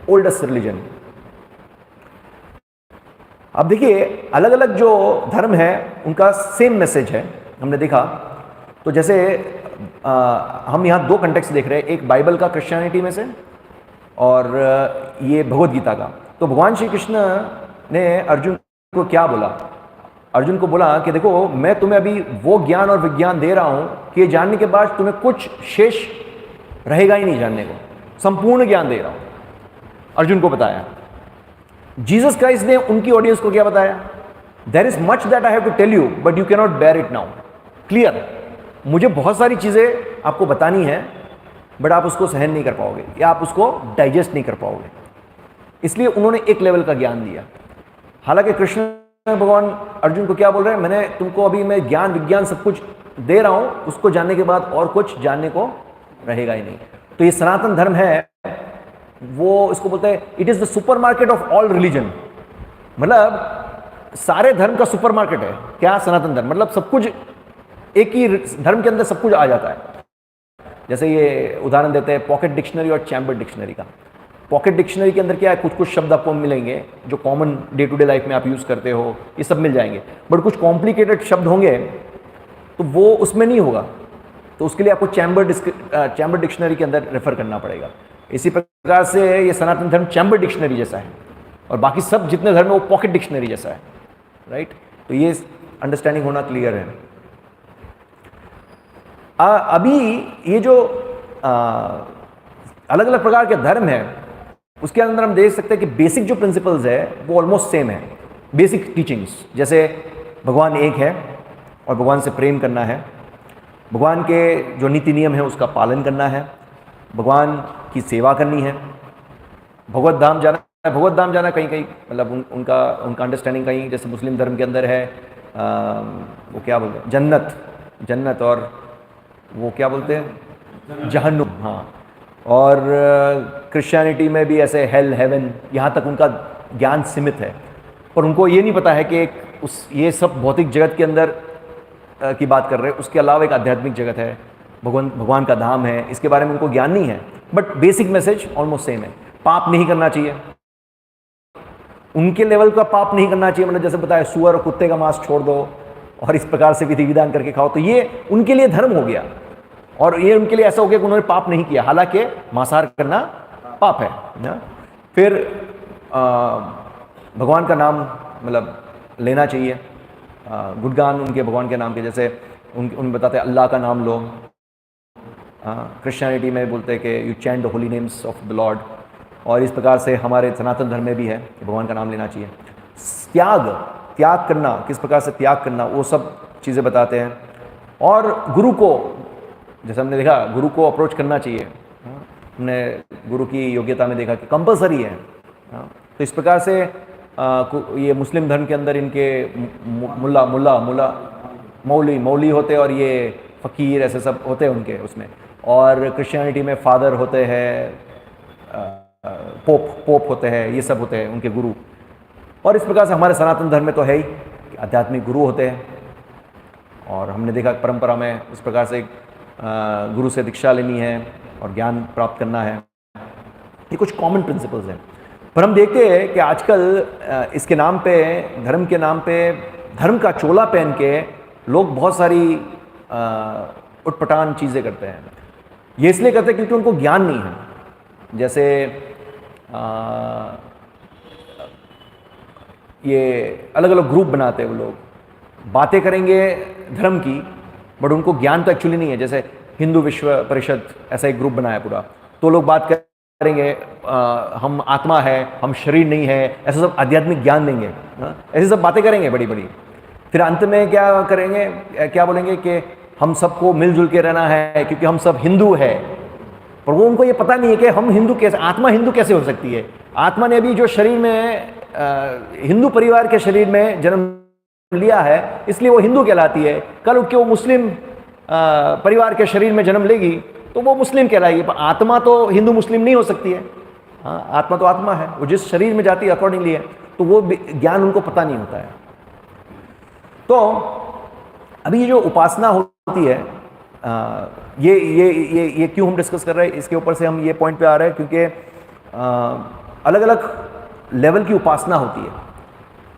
ओल्डेस्ट रिलीजन। अब देखिए अलग अलग जो धर्म है उनका सेम मैसेज है, हमने देखा। तो जैसे हम यहाँ दो कंटेक्स्ट देख रहे हैं, एक बाइबल का क्रिश्चियनिटी में से और ये भगवद गीता का। तो भगवान श्री कृष्ण ने अर्जुन को क्या बोला? अर्जुन को बोला कि देखो मैं तुम्हें अभी वो ज्ञान और विज्ञान दे रहा हूँ कि ये जानने के बाद तुम्हें कुछ शेष रहेगा ही नहीं जानने को, संपूर्ण ज्ञान दे रहा हूँ, अर्जुन को बताया। जीसस क्राइस्ट ने उनकी ऑडियंस को क्या बताया? There is much that I have to tell you but you can not bear it now. Clear, मुझे बहुत सारी चीजें आपको बतानी है बट आप उसको सहन नहीं कर पाओगे या आप उसको डाइजेस्ट नहीं कर पाओगे, इसलिए उन्होंने एक लेवल का ज्ञान दिया। हालांकि कृष्ण भगवान अर्जुन को क्या बोल रहे हैं? मैंने तुमको अभी मैं ज्ञान विज्ञान सब कुछ दे रहा हूं, उसको जानने के बाद और कुछ जानने को रहेगा ही नहीं। तो ये सनातन धर्म है, वो इसको बोलते हैं it is the supermarket of all religion. मतलब सारे धर्म का सुपरमार्केट है क्या सनातन धर्म, मतलब सब कुछ एक ही धर्म के अंदर सब कुछ आ जाता है। जैसे ये उदाहरण देते हैं पॉकेट डिक्शनरी और चैम्बर डिक्शनरी का। पॉकेट डिक्शनरी के अंदर क्या है, कुछ कुछ शब्द आपको मिलेंगे जो common day to day life में आप यूज़ करते हो, ये सब मिल जाएंगे, बट कुछ कॉम्प्लिकेटेड शब्द होंगे तो वो उसमें नहीं होगा, तो उसके लिए आपको चैम्बर डिक्शनरी के अंदर रेफर करना पड़ेगा। इसी प्रकार से ये सनातन धर्म चैम्बर डिक्शनरी जैसा है और बाकी सब जितने धर्म है वो पॉकेट डिक्शनरी जैसा है, राइट। तो ये अंडरस्टैंडिंग होना क्लियर है। अभी ये जो अलग अलग प्रकार के धर्म है उसके अंदर हम देख सकते हैं कि बेसिक जो प्रिंसिपल्स है वो ऑलमोस्ट सेम है। बेसिक टीचिंग्स जैसे भगवान एक है और भगवान से प्रेम करना है, भगवान के जो नीति नियम है उसका पालन करना है, भगवान की सेवा करनी है, भगवत धाम जाना है। भगवत धाम जाना कहीं कहीं मतलब उनका अंडरस्टैंडिंग कहीं जैसे मुस्लिम धर्म के अंदर है वो क्या बोलते हैं जन्नत और वो क्या बोलते हैं जहन्नुम, हाँ। और क्रिश्चियनिटी में भी ऐसे हेल हेवन, यहाँ तक उनका ज्ञान सीमित है, पर उनको ये नहीं पता है कि ये सब भौतिक जगत के अंदर की बात कर रहे हैं, उसके अलावा एक आध्यात्मिक जगत है, भगवान का धाम है, इसके बारे में उनको ज्ञान नहीं है। But basic message almost same है। पाप नहीं करना चाहिए, उनके लेवल का पाप नहीं करना चाहिए, मतलब जैसे बताया सुअर और कुत्ते का मांस छोड़ दो और इस प्रकार से विधि विधान करके खाओ, तो ये उनके लिए धर्म हो गया और ये उनके लिए ऐसा हो गया कि उन्होंने पाप नहीं किया, हालांकि मांसाहार करना पाप है ना। फिर भगवान का नाम मतलब लेना चाहिए, गुणगान उनके भगवान के नाम के, जैसे उन बताते हैं अल्लाह का नाम लो। क्रिश्चियनिटी में बोलते हैं कि you chant the Holi names of the Lord, और इस प्रकार से हमारे सनातन धर्म में भी है कि भगवान का नाम लेना चाहिए। त्याग करना, किस प्रकार से त्याग करना, वो सब चीज़ें बताते हैं। और गुरु को, जैसे हमने देखा गुरु को अप्रोच करना चाहिए, हमने गुरु की योग्यता में देखा कि कंपलसरी है। तो इस प्रकार से ये मुस्लिम धर्म के अंदर इनके मौली होते हैं और ये फ़कीर ऐसे सब होते हैं उनके उसमें, और क्रिश्चियनिटी में फादर होते हैं, पोप होते हैं, ये सब होते हैं उनके गुरु। और इस प्रकार से हमारे सनातन धर्म में तो है ही कि आध्यात्मिक गुरु होते हैं, और हमने देखा परंपरा में इस प्रकार से गुरु से दीक्षा लेनी है और ज्ञान प्राप्त करना है, ये कुछ कॉमन प्रिंसिपल्स हैं। पर हम देखते हैं कि आजकल इसके नाम पे, धर्म के नाम पे, धर्म का चोला पहन के लोग बहुत सारी उटपटांग चीज़ें करते हैं। ये इसलिए करते हैं क्योंकि उनको ज्ञान नहीं है। जैसे ये अलग अलग ग्रुप बनाते हैं, वो लोग बातें करेंगे धर्म की बट उनको ज्ञान तो एक्चुअली नहीं है। जैसे हिंदू विश्व परिषद ऐसा एक ग्रुप बनाया पूरा, तो लोग बात करेंगे हम आत्मा है, हम शरीर नहीं है, ऐसा सब आध्यात्मिक ज्ञान देंगे, ऐसी सब बातें करेंगे बड़ी बड़ी। फिर अंत में क्या करेंगे, क्या बोलेंगे कि हम सबको मिलजुल के रहना है क्योंकि हम सब हिंदू है। पर वो उनको ये पता नहीं है कि हम हिंदू कैसे, आत्मा हिंदू कैसे हो सकती है। आत्मा ने अभी जो शरीर में हिंदू परिवार के शरीर में जन्म लिया है इसलिए वो हिंदू कहलाती है। कल उठ के वो मुस्लिम परिवार के शरीर में जन्म लेगी तो वो मुस्लिम कहलाएगी, पर आत्मा तो हिंदू मुस्लिम नहीं हो सकती है। हाँ, आत्मा तो आत्मा है, वो जिस शरीर में जाती है अकॉर्डिंगली है, तो वो ज्ञान उनको पता नहीं होता है। तो अभी ये जो उपासना होती है, ये क्यों हम डिस्कस कर रहे हैं, इसके ऊपर से हम ये पॉइंट पे आ रहे हैं क्योंकि अलग अलग लेवल की उपासना होती है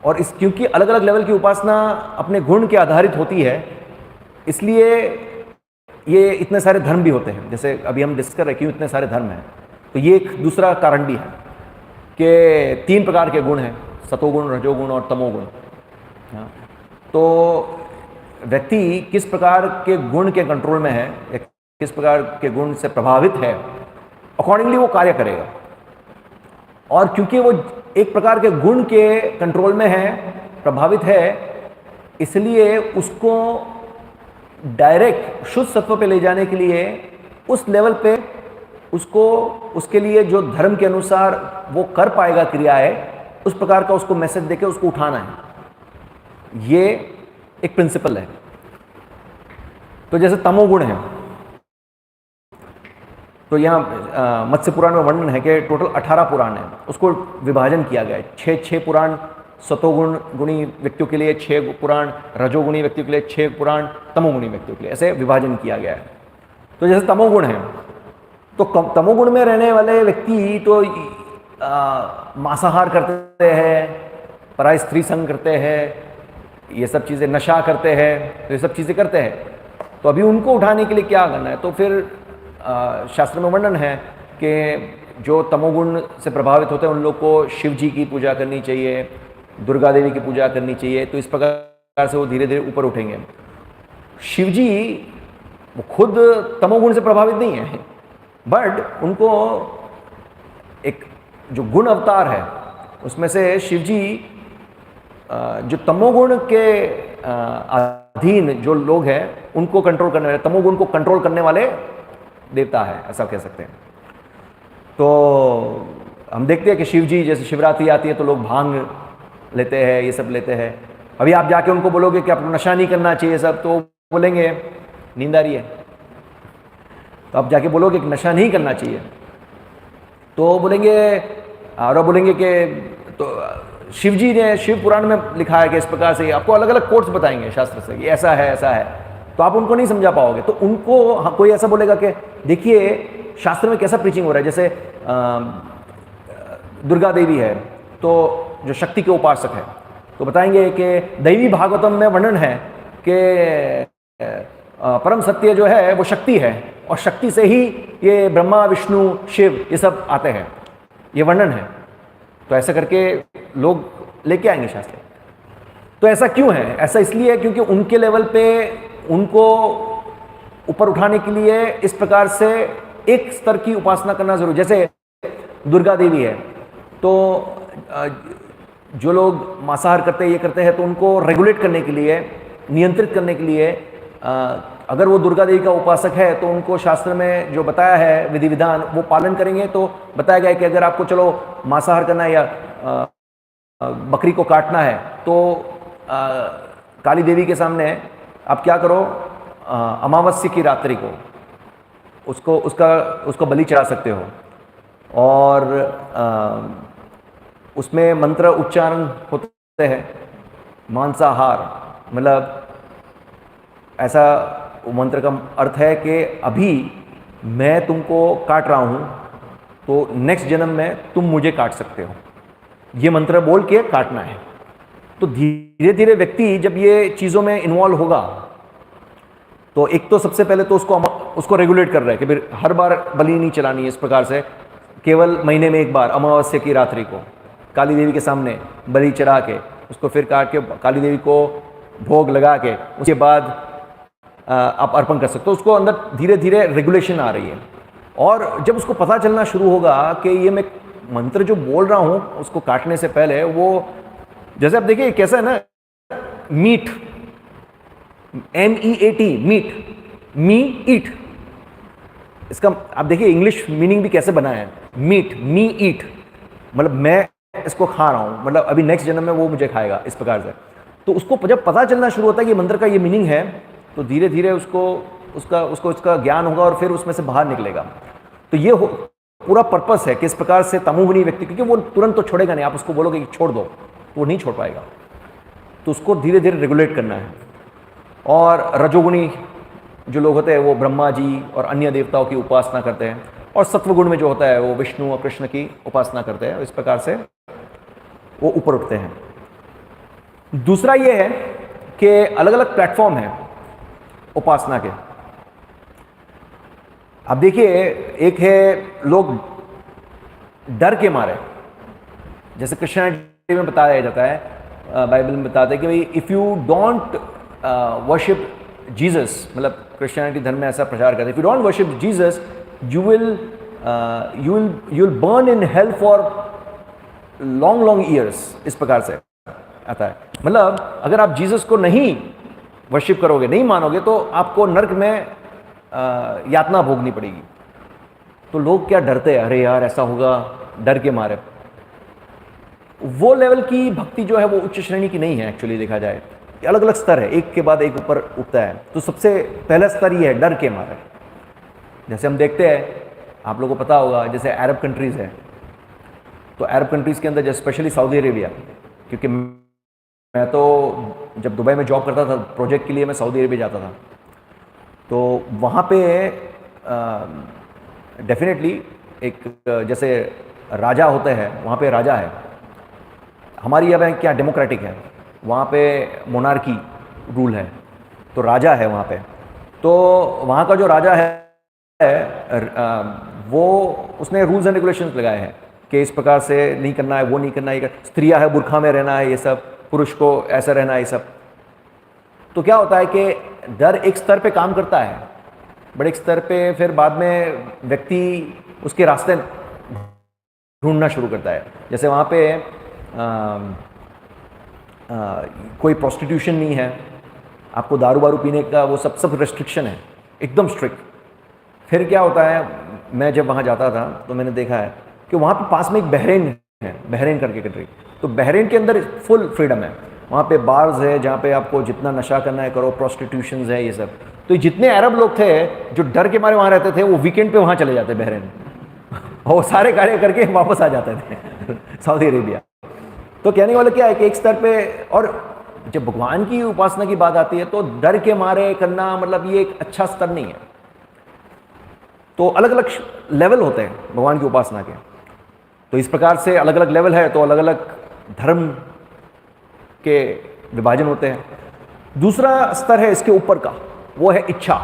और इस क्योंकि अलग अलग लेवल की उपासना अपने गुण के आधारित होती है, इसलिए ये इतने सारे धर्म भी होते हैं। जैसे अभी हम डिस्कस कर रहे हैं क्यों इतने सारे धर्म हैं, तो ये एक दूसरा कारण भी है कि 3 प्रकार के गुण हैं, सतोगुण, रजोगुण और तमोगुण। हाँ, तो व्यक्ति किस प्रकार के गुण के कंट्रोल में है या किस प्रकार के गुण से प्रभावित है, अकॉर्डिंगली वो कार्य करेगा। और क्योंकि वो एक प्रकार के गुण के कंट्रोल में है, प्रभावित है, इसलिए उसको डायरेक्ट शुद्ध सत्व पे ले जाने के लिए उस लेवल पे उसको, उसके लिए जो धर्म के अनुसार वो कर पाएगा क्रिया है, उस प्रकार का उसको मैसेज देके उसको उठाना है। ये एक प्रिंसिपल है। तो जैसे तमोगुण है, तो यहाँ मत्स्य पुराण में वर्णन है कि टोटल 18 पुराण है, उसको विभाजन किया गया है। 6 पुराण सतोगुण गुणी व्यक्तियों के लिए, 6 पुराण रजोगुणी व्यक्तियों के लिए, 6 पुराण तमोगुणी व्यक्तियों के लिए, ऐसे विभाजन किया गया है। तो जैसे तमोगुण है, तो तमोगुण में रहने वाले व्यक्ति तो मांसाहार करते हैं, पराय स्त्री संग करते हैं, ये सब चीज़ें, नशा करते हैं, तो ये सब चीज़ें करते हैं। तो अभी उनको उठाने के लिए क्या करना है? तो फिर शास्त्र में वर्णन है कि जो तमोगुण से प्रभावित होते हैं उन लोग को शिव जी की पूजा करनी चाहिए, दुर्गा देवी की पूजा करनी चाहिए। तो इस प्रकार से वो धीरे धीरे ऊपर उठेंगे। शिव जी वो खुद तमोगुण से प्रभावित नहीं है, बट उनको एक जो गुण अवतार है उसमें से शिव जी जो तमोगुण के अधीन जो लोग हैं उनको कंट्रोल करने वाले, तमोगुण को कंट्रोल करने वाले देवता है, ऐसा कह सकते हैं। तो हम देखते हैं कि शिव जी, जैसे शिवरात्रि आती है तो लोग भांग लेते हैं, ये सब लेते हैं। अभी आप जाके उनको बोलोगे कि आपको नशा नहीं करना चाहिए सब, तो बोलेंगे नींद आ रही है। तो आप जाके बोलोगे कि नशा नहीं करना चाहिए, तो बोलेंगे, और बोलेंगे कि तो शिव जी ने शिव पुराण में लिखा है कि इस प्रकार से, आपको अलग अलग कोट्स बताएंगे शास्त्र से, ये ऐसा है ऐसा है, तो आप उनको नहीं समझा पाओगे। तो उनको कोई ऐसा बोलेगा कि देखिए शास्त्र में कैसा प्रीचिंग हो रहा है। जैसे दुर्गा देवी है, तो जो शक्ति के उपासक है, तो बताएंगे कि दैवी भागवतम में वर्णन है कि परम सत्य जो है वो शक्ति है, और शक्ति से ही ये ब्रह्मा विष्णु शिव ये सब आते हैं, ये वर्णन है। तो ऐसा करके लोग लेके आएंगे शास्त्र। तो ऐसा क्यों है? ऐसा इसलिए है क्योंकि उनके लेवल पे उनको ऊपर उठाने के लिए इस प्रकार से एक स्तर की उपासना करना जरूरी। जैसे दुर्गा देवी है, तो जो लोग मांसाहार करते हैं, ये करते हैं, तो उनको रेगुलेट करने के लिए, नियंत्रित करने के लिए, अगर वो दुर्गा देवी का उपासक है तो उनको शास्त्र में जो बताया है विधि विधान वो पालन करेंगे। तो बताया गया है कि अगर आपको चलो मांसाहार करना है या बकरी को काटना है, तो काली देवी के सामने आप क्या करो, अमावस्या की रात्रि को उसको बलि चढ़ा सकते हो, और उसमें मंत्र उच्चारण होते हैं, मांसाहार, मतलब ऐसा मंत्र का अर्थ है कि अभी मैं तुमको काट रहा हूं, तो नेक्स्ट जन्म में तुम मुझे काट सकते हो, ये मंत्र बोल के काटना है। तो धीरे धीरे व्यक्ति जब ये चीज़ों में इन्वॉल्व होगा, तो एक तो सबसे पहले तो उसको रेगुलेट कर रहा है कि फिर हर बार बलि नहीं चलानी है, इस प्रकार से केवल महीने में एक बार अमावस्या की रात्रि को काली देवी के सामने बलि चढ़ा के उसको फिर काट के काली देवी को भोग लगा के उसके बाद आप अर्पण कर सकते हो। उसको अंदर धीरे धीरे रेगुलेशन आ रही है। और जब उसको पता चलना शुरू होगा कि ये मैं मंत्र जो बोल रहा हूँ उसको काटने से पहले, वो जैसे आप देखिए कैसा है ना, मीट, MEAT, मीट, मी ईट, इसका आप देखिए इंग्लिश मीनिंग भी कैसे बनाया है, मीट, मी ईट, मतलब मैं इसको खा रहा हूँ, मतलब अभी नेक्स्ट जन्म में वो मुझे खाएगा, इस प्रकार से। तो उसको जब पता चलना शुरू होता है कि मंत्र का ये मीनिंग है, तो धीरे धीरे उसको इसका ज्ञान होगा और फिर उसमें से बाहर निकलेगा। तो ये पूरा पर्पस है कि इस प्रकार से तमोगुणी व्यक्ति, क्योंकि वो तुरंत तो छोड़ेगा नहीं, आप उसको बोलोगे कि छोड़ दो तो वो नहीं छोड़ पाएगा, तो उसको धीरे धीरे रेगुलेट करना है। और रजोगुणी जो लोग होते हैं वो ब्रह्मा जी और अन्य देवताओं की उपासना करते हैं, और सत्वगुण में जो होता है वो विष्णु और कृष्ण की उपासना करते हैं। इस प्रकार से वो ऊपर उठते हैं। दूसरा ये है कि अलग अलग प्लेटफॉर्म है उपासना के। अब देखिए, एक है लोग डर के मारे, जैसे क्रिश्चियनिटी में बताया जाता है, बाइबल में बताते हैं कि भाई if you don't worship Jesus, मतलब क्रिश्चियनिटी धर्म में ऐसा प्रचार करते हैं, if you don't worship Jesus you will burn in hell for long long years, इस प्रकार से आता है। मतलब अगर आप जीसस को नहीं वर्शिप करोगे, नहीं मानोगे, तो आपको नर्क में यातना भोगनी पड़ेगी। तो लोग क्या डरते हैं, अरे यार ऐसा होगा, डर के मारे। वो लेवल की भक्ति जो है वो उच्च श्रेणी की नहीं है एक्चुअली, देखा जाए अलग अलग स्तर है, एक के बाद एक ऊपर उठता है। तो सबसे पहला स्तर ये है डर के मारे। जैसे हम देखते हैं, आप लोगों को पता होगा, जैसे अरब कंट्रीज़ है, तो अरब कंट्रीज़ के अंदर जैसे स्पेशली सऊदी अरेबिया, क्योंकि मैं तो जब दुबई में जॉब करता था प्रोजेक्ट के लिए, मैं सऊदी अरेबिया जाता था, तो वहाँ पे डेफिनेटली एक जैसे राजा होते हैं, वहाँ पे राजा है। हमारी यहाँ क्या डेमोक्रेटिक है, वहाँ पे मोनार्की रूल है, तो राजा है वहाँ पे। तो वहाँ का जो राजा है वो उसने रूल्स एंड रेगुलेशंस लगाए हैं कि इस प्रकार से नहीं करना है, वो नहीं करना है, स्त्रियाँ है बुर्खा में रहना है, ये सब, पुरुष को ऐसा रहना है, ये सब। तो क्या होता है कि डर एक स्तर पे काम करता है, बड़े एक स्तर पे फिर बाद में व्यक्ति उसके रास्ते ढूंढना शुरू करता है। जैसे वहाँ पे कोई प्रोस्टिट्यूशन नहीं है, आपको दारू वारू पीने का वो सब रेस्ट्रिक्शन है, एकदम स्ट्रिक्ट। फिर क्या होता है, मैं जब वहाँ जाता था तो मैंने देखा है कि वहाँ पे पास में एक बहरीन है, बहरीन करके कंट्री, तो बहरीन के अंदर फुल फ्रीडम है। वहाँ पे बार्स है जहाँ पे आपको जितना नशा करना है करो, प्रोस्टिट्यूशंस है, ये सब। तो जितने अरब लोग थे जो डर के मारे वहाँ रहते थे, वो वीकेंड पे वहाँ चले जाते बहरीन और सारे कार्य करके वापस आ जाते थे सऊदी अरेबिया। तो कहने वाला क्या है कि एक स्तर पे, और जब भगवान की उपासना की बात आती है तो डर के मारे करना, मतलब ये एक अच्छा स्तर नहीं है। तो अलग अलग लेवल होते हैं भगवान की उपासना के, तो इस प्रकार से अलग अलग लेवल है, तो अलग अलग धर्म के विभाजन होते हैं। दूसरा स्तर है इसके ऊपर का, वो है इच्छा।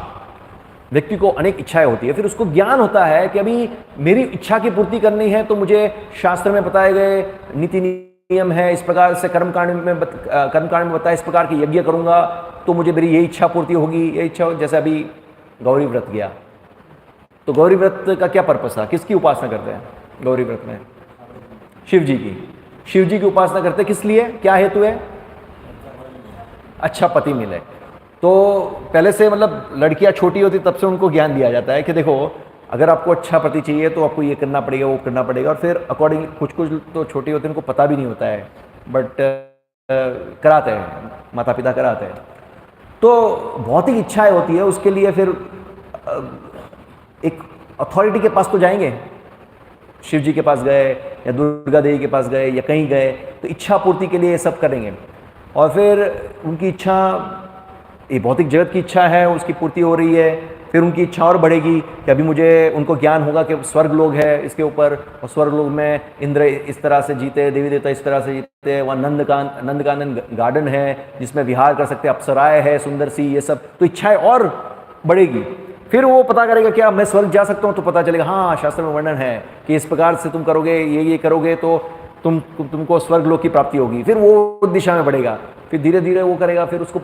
व्यक्ति को अनेक इच्छाएं होती है, फिर उसको ज्ञान होता है कि अभी मेरी इच्छा की पूर्ति करनी है, तो मुझे शास्त्र में बताए गए नीति नियम है, इस प्रकार से कर्मकांड में बताया इस प्रकार की यज्ञ करूंगा तो मुझे मेरी ये इच्छा पूर्ति होगी, ये इच्छा। जैसे अभी गौरी व्रत गया, तो गौरी व्रत का क्या पर्पस था, किसकी उपासना करते हैं गौरी व्रत में? शिव जी की। शिव जी की उपासना करते किस लिए, क्या हेतु है? अच्छा पति मिले। तो पहले से मतलब लड़कियां छोटी होती तब से उनको ज्ञान दिया जाता है कि देखो अगर आपको अच्छा पति चाहिए तो आपको ये करना पड़ेगा, वो करना पड़ेगा। और फिर अकॉर्डिंग कुछ तो छोटी होती है, उनको पता भी नहीं होता है, बट कराते हैं, माता पिता कराते हैं। तो भौतिक इच्छाएं होती है, उसके लिए फिर एक अथॉरिटी के पास तो जाएंगे, शिव जी के पास गए या दुर्गा देवी के पास गए या कहीं गए, तो इच्छा पूर्ति के लिए ये सब करेंगे। और फिर उनकी इच्छा, ये भौतिक जगत की इच्छा है, उसकी पूर्ति हो रही है, फिर उनकी इच्छा और बढ़ेगी कि अभी मुझे, उनको ज्ञान होगा कि स्वर्ग लोग है इसके ऊपर, और स्वर्ग लोग में इंद्र इस तरह से जीते, देवी देवता इस तरह से जीते, वहाँ नंदकानन गार्डन है जिसमें विहार कर सकते हैं, अप्सराएं है सुंदर सी, ये सब। तो इच्छाएं और बढ़ेगी। फिर वो पता करेगा क्या मैं स्वर्ग जा सकता हूँ, तो पता चलेगा हाँ शास्त्र में वर्णन है कि इस प्रकार से तुम करोगे, ये करोगे तो तुमको स्वर्ग लोक की प्राप्ति होगी। फिर वो दिशा में बढ़ेगा, फिर धीरे धीरे वो करेगा, फिर उसको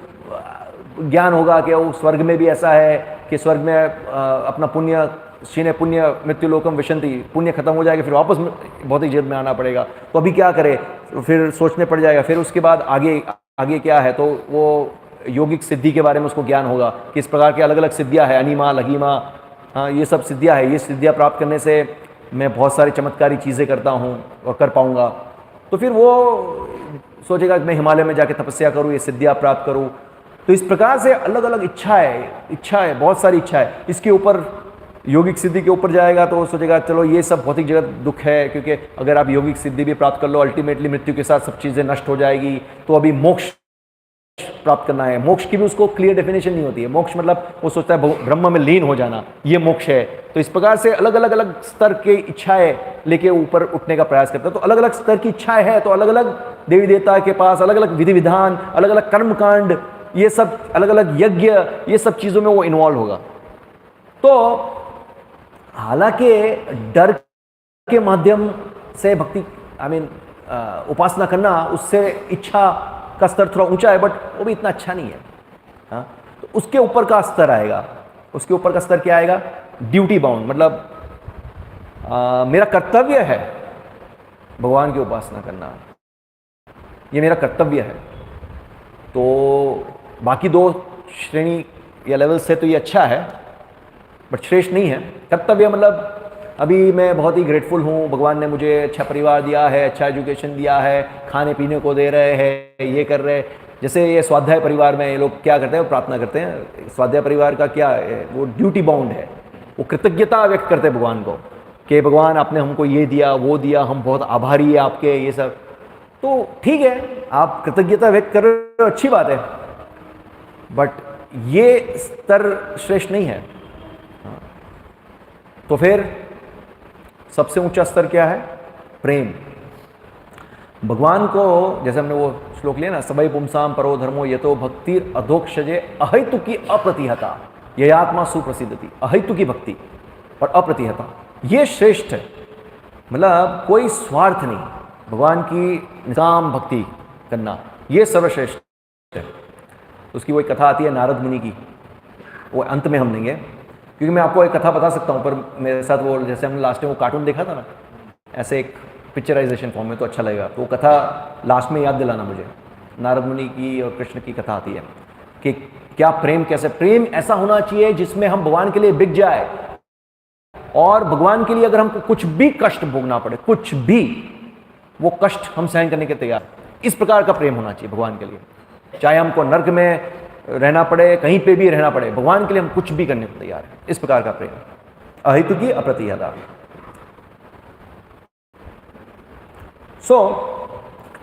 ज्ञान होगा कि वो स्वर्ग में भी ऐसा है कि स्वर्ग में अपना पुण्य क्षीणे पुण्य मृत्यु लोकम विशंति, पुण्य खत्म हो जाएगा, फिर वापस भौतिक जगत में आना पड़ेगा। तो अभी क्या करे, फिर सोचने पड़ जाएगा। फिर उसके बाद आगे क्या है, तो वो योगिक सिद्धि के बारे में उसको ज्ञान होगा कि इस प्रकार के अलग अलग सिद्धियाँ है, अनिमा लघिमा, हाँ ये सब सिद्धियाँ है, ये सिद्धियाँ प्राप्त करने से मैं बहुत सारी चमत्कारी चीज़ें करता हूँ और कर पाऊँगा। तो फिर वो सोचेगा कि मैं हिमालय में जाके तपस्या करूँ, ये सिद्धियाँ प्राप्त करूँ। तो इस प्रकार से अलग अलग इच्छा है, बहुत सारी इच्छा है। इसके ऊपर योगिक सिद्धि के ऊपर जाएगा तो सोचेगा चलो ये सब भौतिक जगत दुख है, क्योंकि अगर आप योगिक सिद्धि भी प्राप्त कर लो, अल्टीमेटली मृत्यु के साथ सब चीज़ें नष्ट हो जाएगी, तो अभी मोक्ष प्राप्त करना है। मोक्ष की भी उसको क्लियर डेफिनेशन नहीं होती है। मोक्ष मतलब वो सोचता है ब्रह्म में लीन हो जाना, ये मोक्ष है। तो इस प्रकार से अलग अलग अलग स्तर की इच्छाएं लेके ऊपर उठने का प्रयास करता है। तो अलग अलग स्तर की इच्छाएं है, तो अलग अलग देवी देवता के पास अलग अलग विधि विधान, अलग अलग कर्म कांड, ये सब अलग अलग यज्ञ, ये सब चीजों में वो इन्वॉल्व होगा। तो हालांकि डर के माध्यम से भक्ति उपासना करना, उससे इच्छा का स्तर थोड़ा ऊंचा है, बट वो भी इतना अच्छा नहीं है। हाँ, तो उसके ऊपर का स्तर आएगा। उसके ऊपर का स्तर क्या आएगा? ड्यूटी बाउंड, मतलब मेरा कर्तव्य है भगवान की उपासना करना, ये मेरा कर्तव्य है। तो बाकी दो श्रेणी या लेवल से तो ये अच्छा है, बट श्रेष्ठ नहीं है। कर्तव्य मतलब अभी मैं बहुत ही ग्रेटफुल हूँ, भगवान ने मुझे अच्छा परिवार दिया है, अच्छा एजुकेशन दिया है, खाने पीने को दे रहे हैं, ये कर रहे हैं। जैसे ये स्वाध्याय परिवार में ये लोग क्या करते हैं, वो प्रार्थना करते हैं। स्वाध्याय परिवार का क्या है, वो ड्यूटी बाउंड है, वो कृतज्ञता व्यक्त करते हैं भगवान को कि भगवान आपने हमको ये दिया, वो दिया, हम बहुत आभारी है आपके, ये सब। तो ठीक है, आप कृतज्ञता व्यक्त कर रहे हो, अच्छी बात है, बट ये स्तर श्रेष्ठ नहीं है। तो फिर सबसे ऊंचा स्तर क्या है? प्रेम। भगवान को, जैसे हमने वो श्लोक लिया ना, सबई पुंसाम परो धर्मो यतो भक्तिर अधोक्षजे अहेतु की अप्रतिहता ये आत्मा सुप्रसिद्धति। अहेतु की भक्ति और अप्रतिहता, ये श्रेष्ठ है। मतलब कोई स्वार्थ नहीं, भगवान की निष्काम भक्ति करना, ये सर्वश्रेष्ठ है। उसकी वो एक कथा आती है नारद मुनि की, वो अंत में हम लेंगे, क्योंकि मैं आपको एक कथा बता सकता हूँ, पर मेरे साथ वो, जैसे हमने लास्ट में वो कार्टून देखा था ना, ऐसे एक पिक्चराइजेशन फॉर्म में, तो अच्छा लगेगा। तो वो कथा लास्ट में याद दिलाना मुझे। नारद मुनि की और कृष्ण की कथा आती है कि क्या प्रेम, कैसे प्रेम ऐसा होना चाहिए जिसमें हम भगवान के लिए बिक जाए, और भगवान के लिए अगर हमको कुछ भी कष्ट भोगना पड़े, कुछ भी, वो कष्ट हम सहन करने के तैयार। इस प्रकार का प्रेम होना चाहिए भगवान के लिए। चाहे हमको नर्क में रहना पड़े, कहीं पे भी रहना पड़े, भगवान के लिए हम कुछ भी करने को तैयार हैं। इस प्रकार का प्रेम, अहेतु की अप्रतिहता।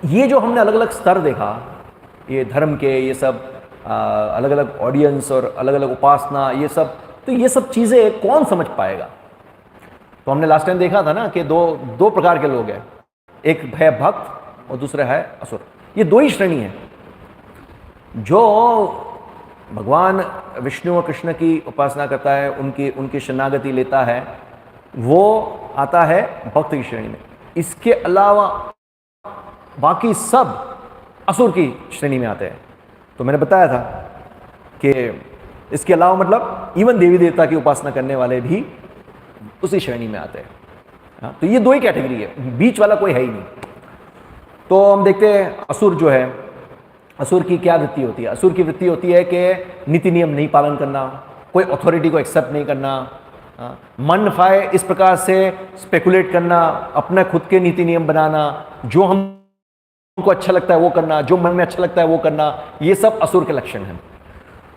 ये जो हमने अलग अलग स्तर देखा, ये धर्म के, ये सब अलग अलग ऑडियंस और अलग अलग उपासना, ये सब, तो ये सब चीजें कौन समझ पाएगा? तो हमने लास्ट टाइम देखा था ना कि दो प्रकार के लोग हैं, एक है भक्त और दूसरा है असुर। ये दो ही श्रेणी है। जो भगवान विष्णु और कृष्ण की उपासना करता है, उनकी शरणागति लेता है, वो आता है भक्त की श्रेणी में। इसके अलावा बाकी सब असुर की श्रेणी में आते हैं। तो मैंने बताया था कि इसके अलावा मतलब इवन देवी देवता की उपासना करने वाले भी उसी श्रेणी में आते हैं। हाँ, तो ये दो ही कैटेगरी है, बीच वाला कोई है ही नहीं। तो हम देखते हैं असुर जो है, असुर की क्या वृत्ति होती है? असुर की वृत्ति होती है कि नीति नियम नहीं पालन करना, कोई अथॉरिटी को एक्सेप्ट नहीं करना, मन फाए इस प्रकार से स्पेकुलेट करना, अपने खुद के नीति नियम बनाना, जो हमको अच्छा लगता है वो करना, जो मन में अच्छा लगता है वो करना, ये सब असुर के लक्षण हैं।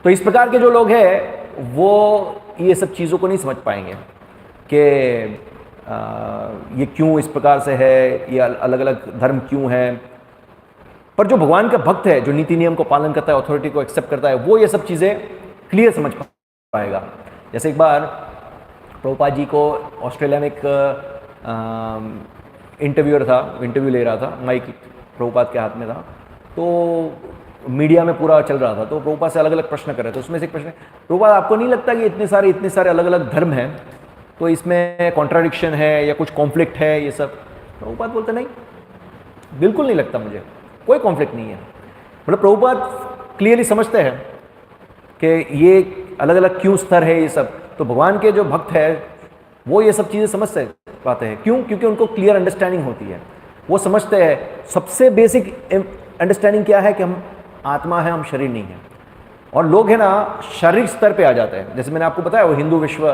तो इस प्रकार के जो लोग हैं वो ये सब चीज़ों को नहीं समझ पाएंगे कि ये क्यों इस प्रकार से है, ये अलग अलग धर्म क्यों है। पर जो भगवान का भक्त है, जो नीति नियम को पालन करता है, अथॉरिटी को एक्सेप्ट करता है, वो ये सब चीज़ें क्लियर समझ पाएगा। जैसे एक बार प्रभुपाद जी को ऑस्ट्रेलिया में एक इंटरव्यूअर था, इंटरव्यू ले रहा था, माइक प्रभुपाद के हाथ में था, तो मीडिया में पूरा चल रहा था। तो प्रभुपाद से अलग अलग प्रश्न कर रहे थे। उसमें से एक प्रश्न, प्रभुपाद आपको नहीं लगता कि इतने सारे अलग अलग धर्म हैं, तो इसमें कॉन्ट्राडिक्शन है या कुछ कॉन्फ्लिक्ट है ये सब? प्रभुपाद बोलते नहीं, बिल्कुल नहीं लगता मुझे, कोई कॉन्फ्लिक्ट नहीं है। मतलब प्रभुपाद क्लियरली समझते हैं कि ये अलग अलग क्यों स्तर है ये सब। तो भगवान के जो भक्त है वो ये सब चीज़ें समझ पाते हैं। क्यों? क्योंकि उनको क्लियर अंडरस्टैंडिंग होती है, वो समझते हैं। सबसे बेसिक अंडरस्टैंडिंग क्या है कि हम आत्मा है, हम शरीर नहीं है। और लोग है ना शारीरिक स्तर पे आ जाते हैं। जैसे मैंने आपको बताया वो हिंदू विश्व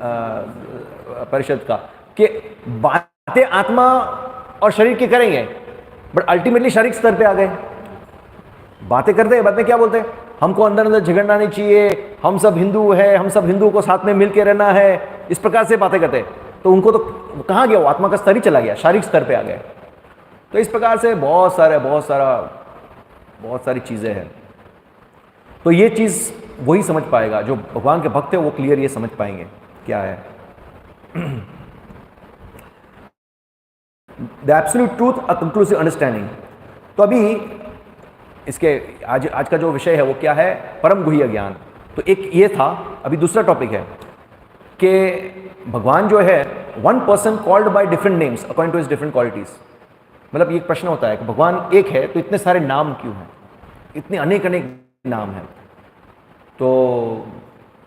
परिषद का, कि बातें आत्मा और शरीर की करेंगे, बट अल्टीमेटली शारीरिक स्तर पे आ गए। बातें करते हैं, बाद में क्या बोलते हैं, हमको अंदर अंदर झगड़ना नहीं चाहिए, हम सब हिंदू है, हम सब हिंदू को साथ में मिल के रहना है, इस प्रकार से बातें करते हैं। तो उनको तो कहाँ गया, वो आत्मा का स्तर ही चला गया, शारीरिक स्तर पे आ गए। तो इस प्रकार से बहुत सारी चीज़ें हैं। तो ये चीज़ वही समझ पाएगा, जो भगवान के भक्त है वो क्लियर ये समझ पाएंगे क्या है the absolute truth a conclusive understanding. तो अभी इसके आज का जो विषय है वो क्या है, परम गुह्य ज्ञान। तो एक ये था, अभी दूसरा टॉपिक है कि भगवान जो है one person called by different names according to his different qualities. मतलब ये एक प्रश्न होता है कि भगवान एक है तो इतने सारे नाम क्यों हैं, इतने अनेक अनेक नाम हैं। तो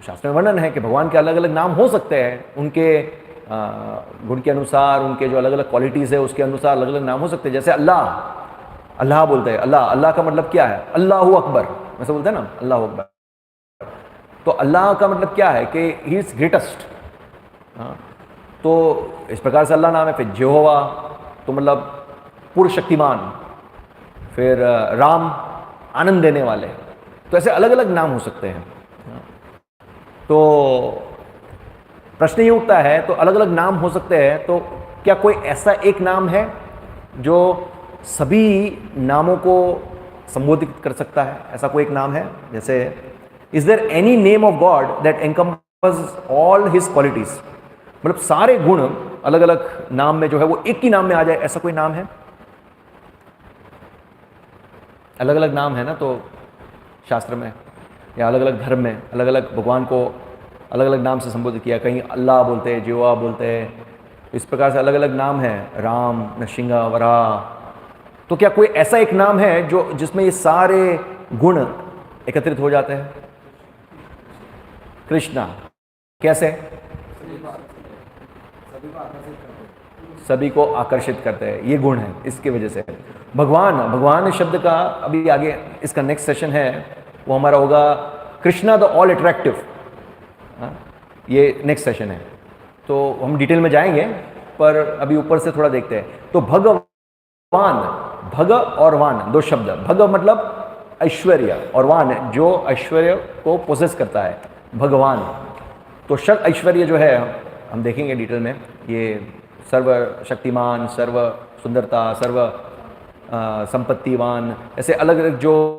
शास्त्र में वर्णन है कि भगवान के अलग अलग नाम हो सकते हैं, उनके गुण के अनुसार, उनके जो अलग अलग क्वालिटीज़ है उसके अनुसार अलग अलग नाम हो सकते हैं। जैसे अल्लाह बोलते हैं, अल्लाह का मतलब क्या है, अल्लाहु अकबर, वैसे बोलते हैं ना अल्लाहु अकबर। तो अल्लाह का मतलब क्या है कि ही इज़ ग्रेटेस्ट। तो इस प्रकार से अल्लाह नाम है। फिर यहोवा तो मतलब पूर्ण शक्तिमान, फिर राम आनंद देने वाले। तो ऐसे अलग अलग नाम हो सकते हैं। तो प्रश्न ये उठता है, तो अलग अलग नाम हो सकते हैं, तो क्या कोई ऐसा एक नाम है जो सभी नामों को संबोधित कर सकता है? ऐसा कोई एक नाम है? जैसे is there any name of God that encompass all his qualities, मतलब सारे गुण अलग अलग नाम में जो है वो एक ही नाम में आ जाए, ऐसा कोई नाम है? अलग अलग नाम है ना, तो शास्त्र में या अलग अलग धर्म में अलग अलग भगवान को अलग अलग नाम से संबोधित किया। कहीं अल्लाह बोलते हैं, जीवा बोलते हैं, इस प्रकार से अलग अलग नाम है, राम, नरसिंहा, वराह। तो क्या कोई ऐसा एक नाम है जो जिसमें ये सारे गुण एकत्रित हो जाते हैं? कृष्णा। कैसे? सभी को आकर्षित करते हैं, ये गुण है, इसकी वजह से। भगवान शब्द का अभी आगे इसका नेक्स्ट सेशन है वो हमारा होगा कृष्णा द ऑल अट्रैक्टिव। ये नेक्स्ट सेशन है, तो हम डिटेल में जाएंगे, पर अभी ऊपर से थोड़ा देखते हैं। तो भगवान, भग और वान दो शब्द। भग मतलब ऐश्वर्य और वान जो ऐश्वर्य को पोसेस करता है, भगवान। तो शक ऐश्वर्य जो है हम देखेंगे डिटेल में, ये सर्व शक्तिमान, सर्व सुंदरता, सर्व संपत्तिवान, ऐसे अलग अलग जो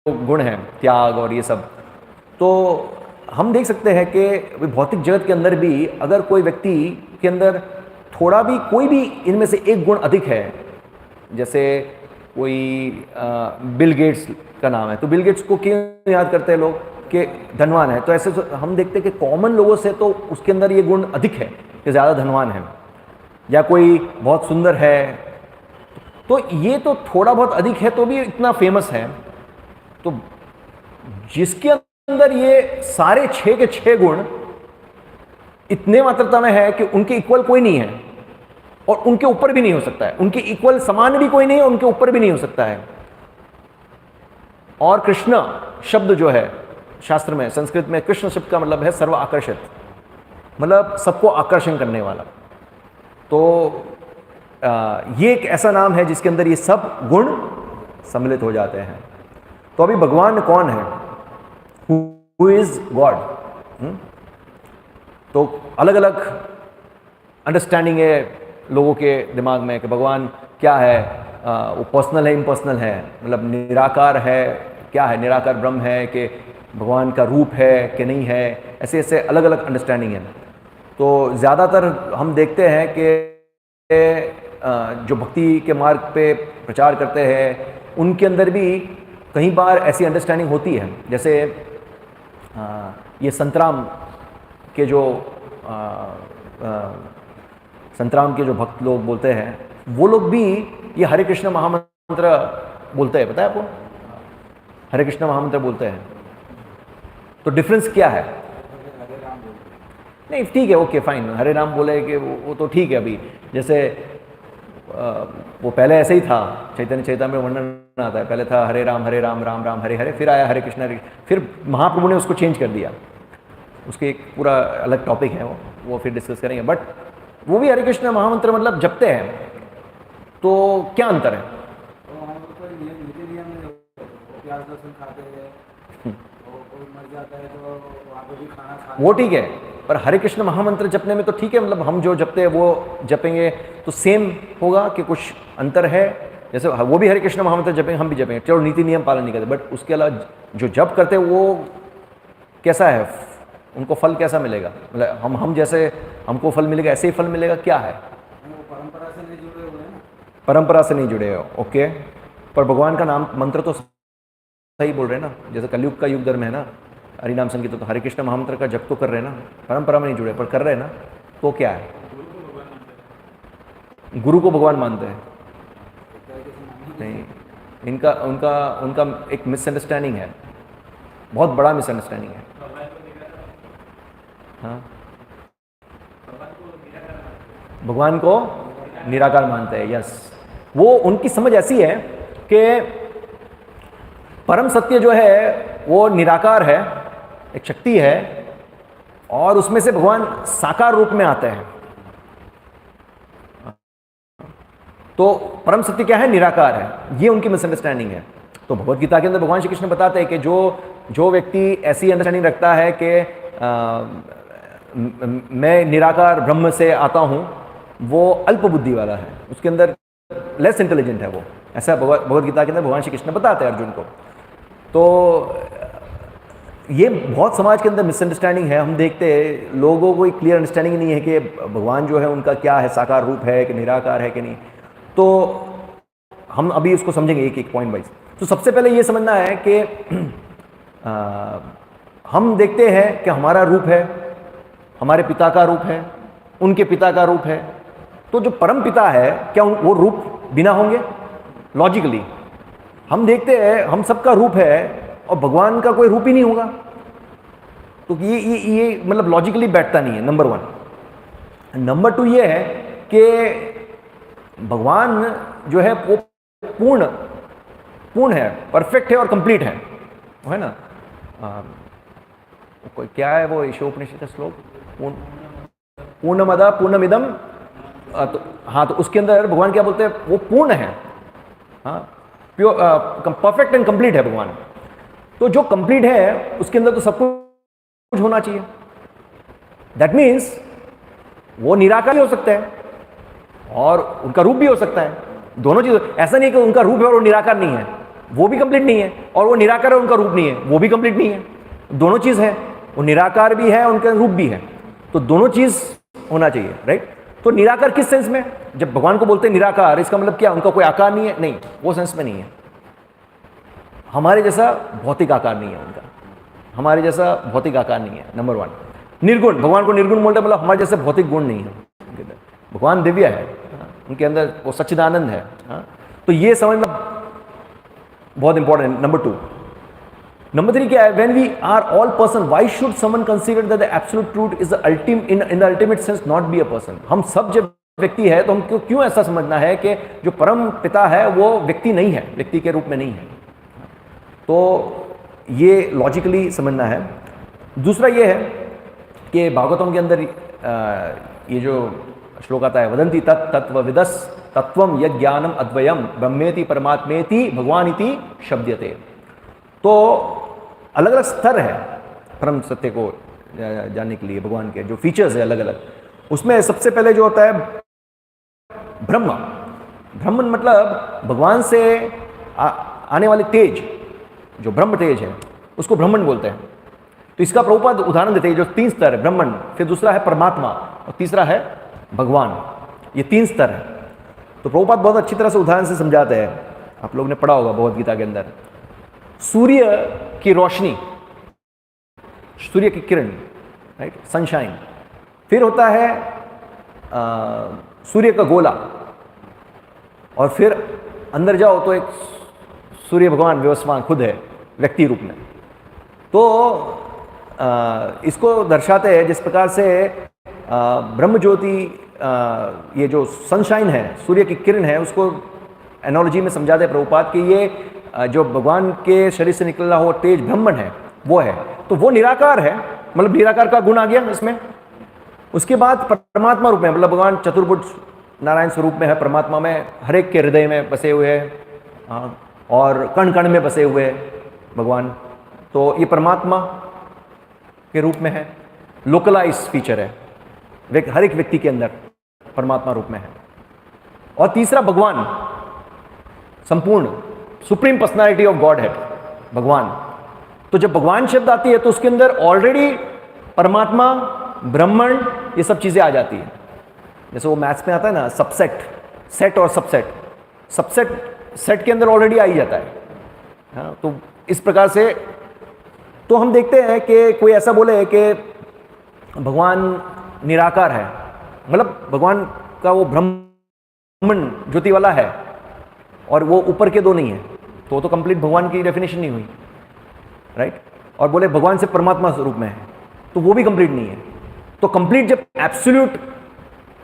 गुण हैं, त्याग और ये सब। तो हम देख सकते हैं कि भौतिक जगत के अंदर भी अगर कोई व्यक्ति के अंदर थोड़ा भी कोई भी इनमें से एक गुण अधिक है, जैसे कोई बिल गेट्स का नाम है, तो बिल गेट्स को क्यों याद करते हैं लोग कि धनवान है? तो ऐसे तो हम देखते हैं कि कॉमन लोगों से तो उसके अंदर ये गुण अधिक है कि ज़्यादा धनवान है। या कोई बहुत सुंदर है, तो ये तो थोड़ा बहुत अधिक है तो भी इतना फेमस है। तो जिसके अंदर ये सारे 6 के 6 गुण इतने मात्रता में है कि उनके इक्वल कोई नहीं है और उनके ऊपर भी नहीं हो सकता है, उनके इक्वल समान भी कोई नहीं है, उनके ऊपर भी नहीं हो सकता है। और कृष्ण शब्द जो है शास्त्र में, संस्कृत में कृष्ण शब्द का मतलब है सर्व आकर्षित, मतलब सबको आकर्षण करने वाला। तो ये एक ऐसा नाम है जिसके अंदर ये सब गुण सम्मिलित हो जाते हैं। तो अभी भगवान कौन है? Who is God? तो अलग अलग अंडरस्टैंडिंग है लोगों के दिमाग में कि भगवान क्या है, वो पर्सनल है, इम्पर्सनल है, मतलब निराकार है, क्या है, निराकार ब्रह्म है, कि भगवान का रूप है कि नहीं है, ऐसे ऐसे अलग अलग अंडरस्टैंडिंग है। तो ज़्यादातर हम देखते हैं कि जो भक्ति के मार्ग पे प्रचार करते हैं उनके अंदर भी कई बार ऐसी अंडरस्टैंडिंग होती है। जैसे ये संतराम के जो भक्त लोग बोलते हैं, वो लोग भी ये हरे कृष्ण महामंत्र बोलते हैं, पता है आपको? हरे कृष्ण महामंत्र बोलते हैं। तो डिफरेंस क्या है? नहीं ठीक है, ओके फाइन, हरे राम बोले कि वो तो ठीक है। अभी जैसे वो पहले ऐसे ही था, चैतन्य चैतन्य में वर्णन आता है, पहले था हरे राम राम राम हरे हरे, फिर आया हरे कृष्ण हरे, फिर महाप्रभु ने उसको चेंज कर दिया। उसके एक पूरा अलग टॉपिक है, वो फिर डिस्कस करेंगे। बट वो भी हरे कृष्ण महामंत्र मतलब जपते हैं, तो क्या अंतर है? वो ठीक है, पर हरे कृष्ण महामंत्र जपने में तो ठीक है, मतलब हम जो जपते हैं वो जपेंगे तो सेम होगा कि कुछ अंतर है? जैसे वो भी हरे कृष्ण महामंत्र जपेंगे, हम भी जपेंगे, चलो नीति नियम पालन नहीं करते, बट उसके अलावा जो जप करते हैं वो कैसा है, उनको फल कैसा मिलेगा? मतलब हम जैसे हमको फल मिलेगा ऐसे ही फल मिलेगा, क्या है? परंपरा से नहीं जुड़े हुए हैं ना। परंपरा से नहीं जुड़े हो, ओके। पर भगवान का नाम मंत्र तो सही बोल रहे हैं ना, जैसे कलयुग का युग धर्म है ना, हरिनाम संगीत, तो हरे कृष्ण महामंत्र का जप तो कर रहे हैं ना, परंपरा में नहीं जुड़े पर कर रहे हैं ना, तो क्या है? गुरु को भगवान मानते हैं? नहीं, इनका उनका उनका एक मिसअंडरस्टैंडिंग है, बहुत बड़ा मिसअंडरस्टैंडिंग है। हाँ, भगवान को निराकार मानते हैं, यस। वो उनकी समझ ऐसी है कि परम सत्य जो है वो निराकार है, एक शक्ति है, और उसमें से भगवान साकार रूप में आते हैं। तो परम सत्य क्या है? निराकार है। ये उनकी मिसअंडरस्टैंडिंग है। तो भगवद गीता के अंदर भगवान श्री कृष्ण बताते हैं कि जो व्यक्ति ऐसी अंडरस्टैंडिंग रखता है कि मैं निराकार ब्रह्म से आता हूं, वो अल्प बुद्धि वाला है, उसके अंदर लेस इंटेलिजेंट है वो, ऐसा भगवद गीता के अंदर भगवान श्री कृष्ण बताते हैं अर्जुन को। तो ये बहुत समाज के अंदर मिसअंडरस्टैंडिंग है। हम देखते हैं लोगों को क्लियर अंडरस्टैंडिंग नहीं है कि भगवान जो है उनका क्या है, साकार रूप है कि निराकार है कि नहीं। तो हम अभी उसको समझेंगे एक एक पॉइंट वाइज। तो सबसे पहले ये समझना है कि हम देखते हैं कि हमारा रूप है, हमारे पिता का रूप है, उनके पिता का रूप है। तो जो परम पिता है, क्या वो रूप बिना होंगे? लॉजिकली हम देखते हैं हम सबका रूप है और भगवान का कोई रूप ही नहीं होगा, तो ये मतलब लॉजिकली बैठता नहीं है, नंबर 1। नंबर 2 ये है कि भगवान जो है वो पूर्ण है, परफेक्ट है और कंप्लीट है ना। कोई क्या है वो ईशोपनिषद का श्लोक, पूर्णमद पूर्णमिदम, तो हाँ, तो उसके अंदर भगवान क्या बोलते हैं? वो पूर्ण है, हाँ, प्योर, परफेक्ट एंड कंप्लीट है भगवान। तो जो कंप्लीट है उसके अंदर तो सब कुछ होना चाहिए। दैट मीन्स वो निराकार भी हो सकता है और उनका रूप भी हो सकता है, दोनों चीज। ऐसा नहीं है कि उनका रूप है और वो निराकार नहीं है, वो भी कंप्लीट नहीं है, और वो निराकार है उनका रूप नहीं है, वो भी कंप्लीट नहीं है। दोनों चीज है, वो निराकार भी है, उनका रूप भी है, तो दोनों चीज होना चाहिए, राइट। तो निराकार किस सेंस में? जब भगवान को बोलते हैं निराकार, इसका मतलब क्या? उनका कोई आकार नहीं है? नहीं, वो सेंस में नहीं है। हमारे जैसा भौतिक आकार नहीं है उनका, हमारे जैसा भौतिक आकार नहीं है, नंबर 1। निर्गुण, भगवान को निर्गुण बोलते हैं, मतलब हमारे जैसे भौतिक गुण नहीं है। भगवान दिव्य है, उनके अंदर वो सच्चिदानंद है। तो ये समझना बहुत इंपॉर्टेंट। नंबर 2। नंबर 3 क्या है? When we are all person, why should someone consider that the absolute truth is the in the ultimate sense not be a person? हम सब जब व्यक्ति है तो हमको क्यों ऐसा समझना है कि जो परम पिता है वो व्यक्ति नहीं है, व्यक्ति के रूप में नहीं है? तो ये लॉजिकली समझना है। दूसरा ये है कि भागवतम के अंदर ये जो श्लोक आता है, वदंती तत्त्वविदस् तत्वम यज्ञानम अद्वयम ब्रह्मेति परमात्मेति भगवानिति शब्दयते। तो अलग अलग स्तर है परम सत्य को जानने के लिए, भगवान के जो फीचर्स है अलग अलग। उसमें सबसे पहले जो होता है ब्रह्म। ब्रह्म मतलब भगवान से आने वाले तेज, जो ब्रह्म तेज है उसको ब्रह्मन बोलते हैं। तो इसका प्रभुपाद उदाहरण देते हैं, जो 3 स्तर है, ब्रह्मन, फिर दूसरा है परमात्मा और तीसरा है भगवान। ये 3 स्तर है। तो प्रभुपाद बहुत अच्छी तरह से उदाहरण से समझाते हैं, आप लोगों ने पढ़ा होगा भगवद गीता के अंदर। सूर्य की रोशनी, सूर्य की किरण, राइट, सनशाइन। फिर होता है सूर्य का गोला, और फिर अंदर जाओ तो एक सूर्य भगवान विवस्वान खुद है व्यक्ति रूप में। तो इसको दर्शाते हैं जिस प्रकार से ब्रह्म ज्योति, ये जो सनशाइन है, सूर्य की किरण है, उसको एनोलॉजी में समझाते हैं प्रभुपाद कि ये जो भगवान के शरीर से निकला हुआ तेज ब्रह्मन है वो है। तो वो निराकार है, मतलब निराकार का गुण आ गया इसमें। उसके बाद परमात्मा रूप में, मतलब भगवान चतुर्भुज नारायण स्वरूप में है, परमात्मा में हर एक के हृदय में बसे हुए हैं और कण कण में बसे हुए भगवान। तो ये परमात्मा के रूप में है, लोकलाइज फीचर है, हर एक व्यक्ति के अंदर परमात्मा रूप में है। और तीसरा भगवान, संपूर्ण supreme personality of God head, भगवान। तो जब भगवान शब्द आती है तो उसके अंदर ऑलरेडी परमात्मा, ब्रह्मण, ये सब चीजें आ जाती है। जैसे वो मैथ्स में आता है ना, सबसेट, सेट और सबसेट, सबसेट सेट के अंदर ऑलरेडी आ ही जाता है। हाँ, तो इस प्रकार से तो हम देखते हैं कि कोई ऐसा बोले कि भगवान निराकार है, मतलब भगवान का वो ब्रह्मण ज्योति वाला है और वो ऊपर के दो नहीं है, तो कंप्लीट भगवान की डेफिनेशन नहीं हुई, राइट। और बोले भगवान से परमात्मा स्वरूप में है, तो वो भी कंप्लीट नहीं है। तो कंप्लीट जब एब्सोल्यूट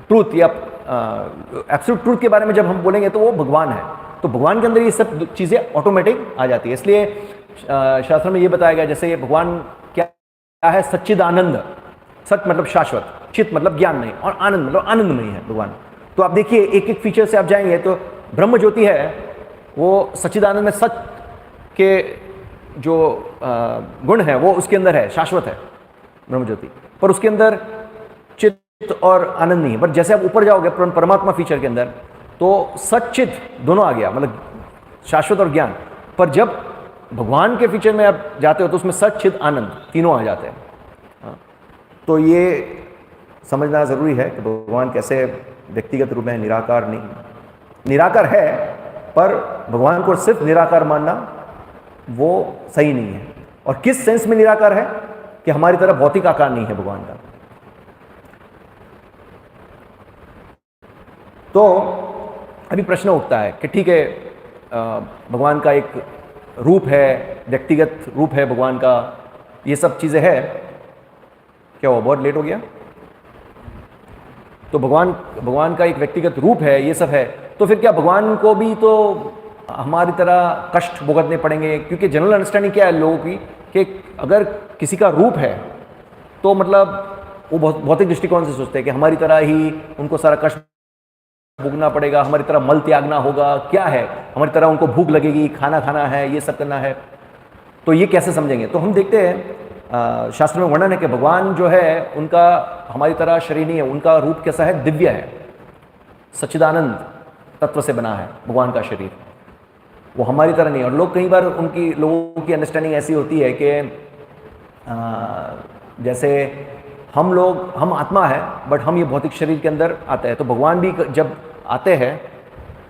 ट्रूथ या एब्सोल्यूट ट्रूथ के बारे में जब हम बोलेंगे तो वो भगवान है। तो भगवान के अंदर ये सब चीज़ें ऑटोमेटिक आ जाती है। इसलिए शास्त्र में ये बताया गया, जैसे ये भगवान क्या है, सच्चिदानंद। सच मतलब शाश्वत, चित मतलब ज्ञान नहीं, और आनंद मतलब आनंदमय है भगवान। तो आप देखिए एक एक फीचर से आप जाएंगे तो ब्रह्म ज्योति है, वो सच्चिदानंद में सच के जो गुण है वो उसके अंदर है, शाश्वत है ब्रह्म ज्योति, पर उसके अंदर चित्त और आनंद नहीं है। पर जैसे आप ऊपर जाओगे परमात्मा फीचर के अंदर, तो सच्चित दोनों आ गया, मतलब शाश्वत और ज्ञान। पर जब भगवान के फीचर में आप जाते हो तो उसमें सच्चित आनंद तीनों आ जाते हैं। तो ये समझना ज़रूरी है कि भगवान कैसे व्यक्तिगत रूप में निराकार नहीं, निराकार है, पर भगवान को सिर्फ निराकार मानना वो सही नहीं है। और किस सेंस में निराकार है कि हमारी तरह भौतिक आकार नहीं है भगवान का। तो अभी प्रश्न उठता है कि ठीक है, भगवान का एक रूप है, व्यक्तिगत रूप है भगवान का, ये सब चीज़ें है। क्या हुआ, बहुत लेट हो गया? तो भगवान का एक व्यक्तिगत रूप है, ये सब है, तो फिर क्या भगवान को भी तो हमारी तरह कष्ट भुगतने पड़ेंगे? क्योंकि जनरल अंडरस्टैंडिंग क्या है लोगों की कि अगर किसी का रूप है तो मतलब वो भौतिक दृष्टिकोण से सोचते हैं कि हमारी तरह ही उनको सारा कष्ट भोगना पड़ेगा, हमारी तरह मल त्यागना होगा, क्या है हमारी तरह उनको भूख लगेगी, खाना खाना है, ये सब करना है। तो ये कैसे समझेंगे? तो हम देखते हैं शास्त्र में वर्णन है कि भगवान जो है उनका हमारी तरह शरीर नहीं है, उनका रूप कैसा है, दिव्य है, सच्चिदानंद तत्व से बना है भगवान का शरीर, वो हमारी तरह नहीं है। और लोग कई बार लोगों की अंडरस्टैंडिंग ऐसी होती है कि जैसे हम आत्मा है बट हम ये भौतिक शरीर के अंदर आते हैं, तो भगवान भी जब आते हैं,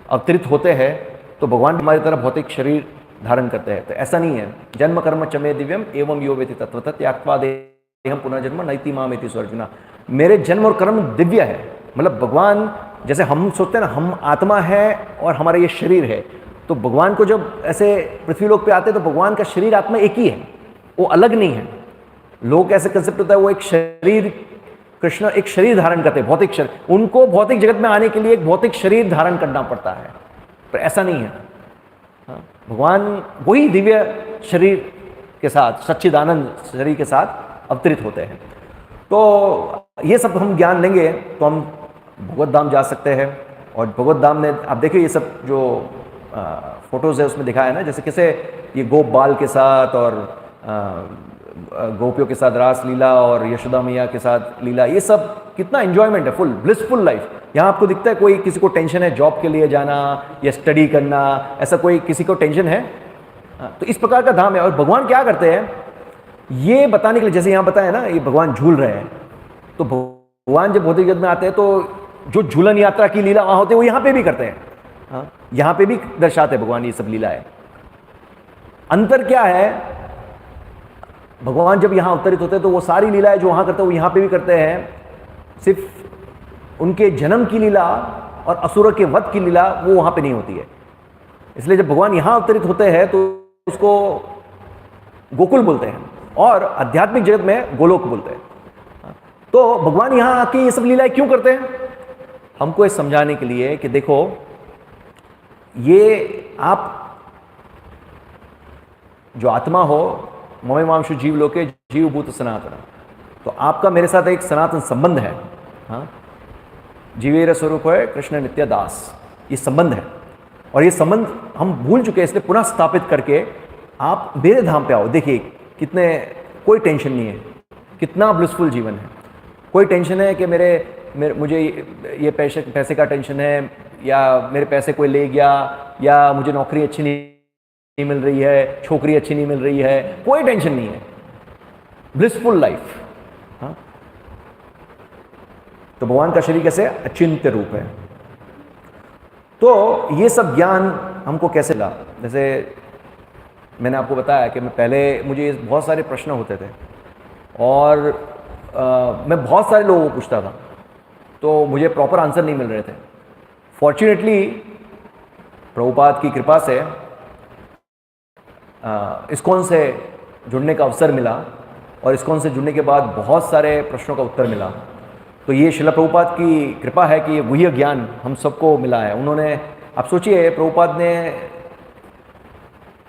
अवतरित होते हैं, तो भगवान हमारी तरह भौतिक शरीर धारण करते हैं। तो ऐसा नहीं है। जन्म कर्म चमे दिव्यम एवं यो वेति तत्वतः त्याक्त्वा देहं पुनर्जन्म नैति मामेति अर्जुना। मेरे जन्म और कर्म दिव्य है, मतलब भगवान, जैसे हम सोचते हैं ना हम आत्मा है और हमारा ये शरीर है, तो भगवान को जब ऐसे पृथ्वीलोक पे आते हैं तो भगवान का शरीर आत्मा एक ही है, वो अलग नहीं है। लोग ऐसे कंसेप्ट होता है वो एक शरीर, कृष्ण एक शरीर धारण करते हैं, भौतिक शरीर, उनको भौतिक जगत में आने के लिए एक भौतिक शरीर धारण करना पड़ता है, पर ऐसा नहीं है। भगवान वही दिव्य शरीर के साथ, सच्चिदानंद शरीर के साथ अवतरित होते हैं। तो ये सब हम ज्ञान लेंगे तो हम भगवत धाम जा सकते हैं। और भगवत धाम में आप देखिए ये सब जो फोटोज़ है उसमें दिखाया है ना, जैसे कैसे ये गोप बाल के साथ और गोपियों के साथ रास लीला और यशोदा मैया के साथ लीला, ये सब कितना एंजॉयमेंट है, फुल ब्लिसफुल लाइफ। यहाँ आपको दिखता है कोई किसी को टेंशन है जॉब के लिए जाना या स्टडी करना, ऐसा कोई किसी को टेंशन है? तो इस प्रकार का धाम है। और भगवान क्या करते हैं ये बताने के लिए, जैसे यहाँ बताया ना ये भगवान झूल रहे हैं, तो भगवान जब भौतिक जगत में आते हैं तो जो झूलन यात्रा की लीला वहाँ होते हैं वो यहाँ पे भी करते हैं। हाँ, यहाँ पे भी दर्शाते हैं भगवान ये सब लीलाएं। अंतर क्या है, भगवान जब यहाँ अवतरित होते हैं तो वो सारी लीलाएं जो वहाँ करते हैं वो यहाँ पे भी करते हैं, सिर्फ उनके जन्म की लीला और असुर के वध की लीला वो वहाँ पे नहीं होती है। इसलिए जब भगवान यहाँ अवतरित होते हैं तो उसको गोकुल बोलते हैं और आध्यात्मिक जगत में गोलोक बोलते हैं। तो भगवान यहाँ आके ये सब लीलाएं क्यों करते हैं? हमको ये समझाने के लिए कि देखो ये आप जो आत्मा हो, ममे मांशु जीव लोके जीव भूत सनातन, तो आपका मेरे साथ एक सनातन संबंध है। हाँ, जीवेर स्वरूप है कृष्ण नित्य दास, ये संबंध है। और ये संबंध हम भूल चुके हैं, इसलिए पुनः स्थापित करके आप मेरे धाम पे आओ। देखिए कितने, कोई टेंशन नहीं है, कितना ब्लिसफुल जीवन है। कोई टेंशन है कि मुझे ये पैसे का टेंशन है, या मेरे पैसे कोई ले गया, या मुझे नौकरी अच्छी नहीं मिल रही है, छोकरी अच्छी नहीं मिल रही है, कोई टेंशन नहीं है, ब्लिसफुल लाइफ। हाँ, तो भगवान का शरीर कैसे अचिंत्य रूप है। तो ये सब ज्ञान हमको कैसे ला, जैसे मैंने आपको बताया कि मैं पहले मुझे बहुत सारे प्रश्न होते थे और मैं बहुत सारे लोगों को पूछता था, तो मुझे प्रॉपर आंसर नहीं मिल रहे थे। फॉर्चुनेटली प्रभुपाद की कृपा से इस्कॉन से जुड़ने का अवसर मिला, और इस्कॉन से जुड़ने के बाद बहुत सारे प्रश्नों का उत्तर मिला। तो ये श्रील प्रभुपाद की कृपा है कि ये गुह्य ज्ञान हम सबको मिला है। उन्होंने, आप सोचिए, प्रभुपाद ने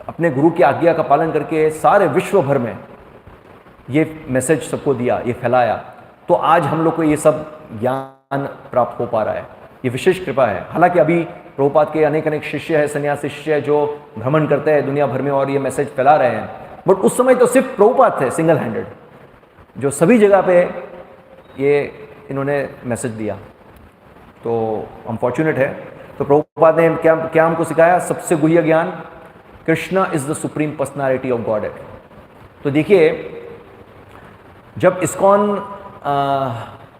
अपने गुरु की आज्ञा का पालन करके सारे विश्व भर में ये मैसेज सबको दिया, ये फैलाया। तो आज हम लोग को ये सब ज्ञान प्राप्त हो पा रहा है, ये विशेष कृपा है। हालांकि अभी प्रभुपाद के अनेक अनेक शिष्य है, सन्यासी शिष्य है, जो भ्रमण करते हैं दुनिया भर में और ये मैसेज फैला रहे हैं, बट उस समय तो सिर्फ प्रभुपाद थे सिंगल हैंडेड, जो सभी जगह पे ये इन्होंने मैसेज दिया। तो हम फॉर्चुनेट है। तो प्रभुपाद ने क्या क्या हमको सिखाया? सबसे गुह्य ज्ञान, Krishna is the supreme personality of God. तो देखिए, जब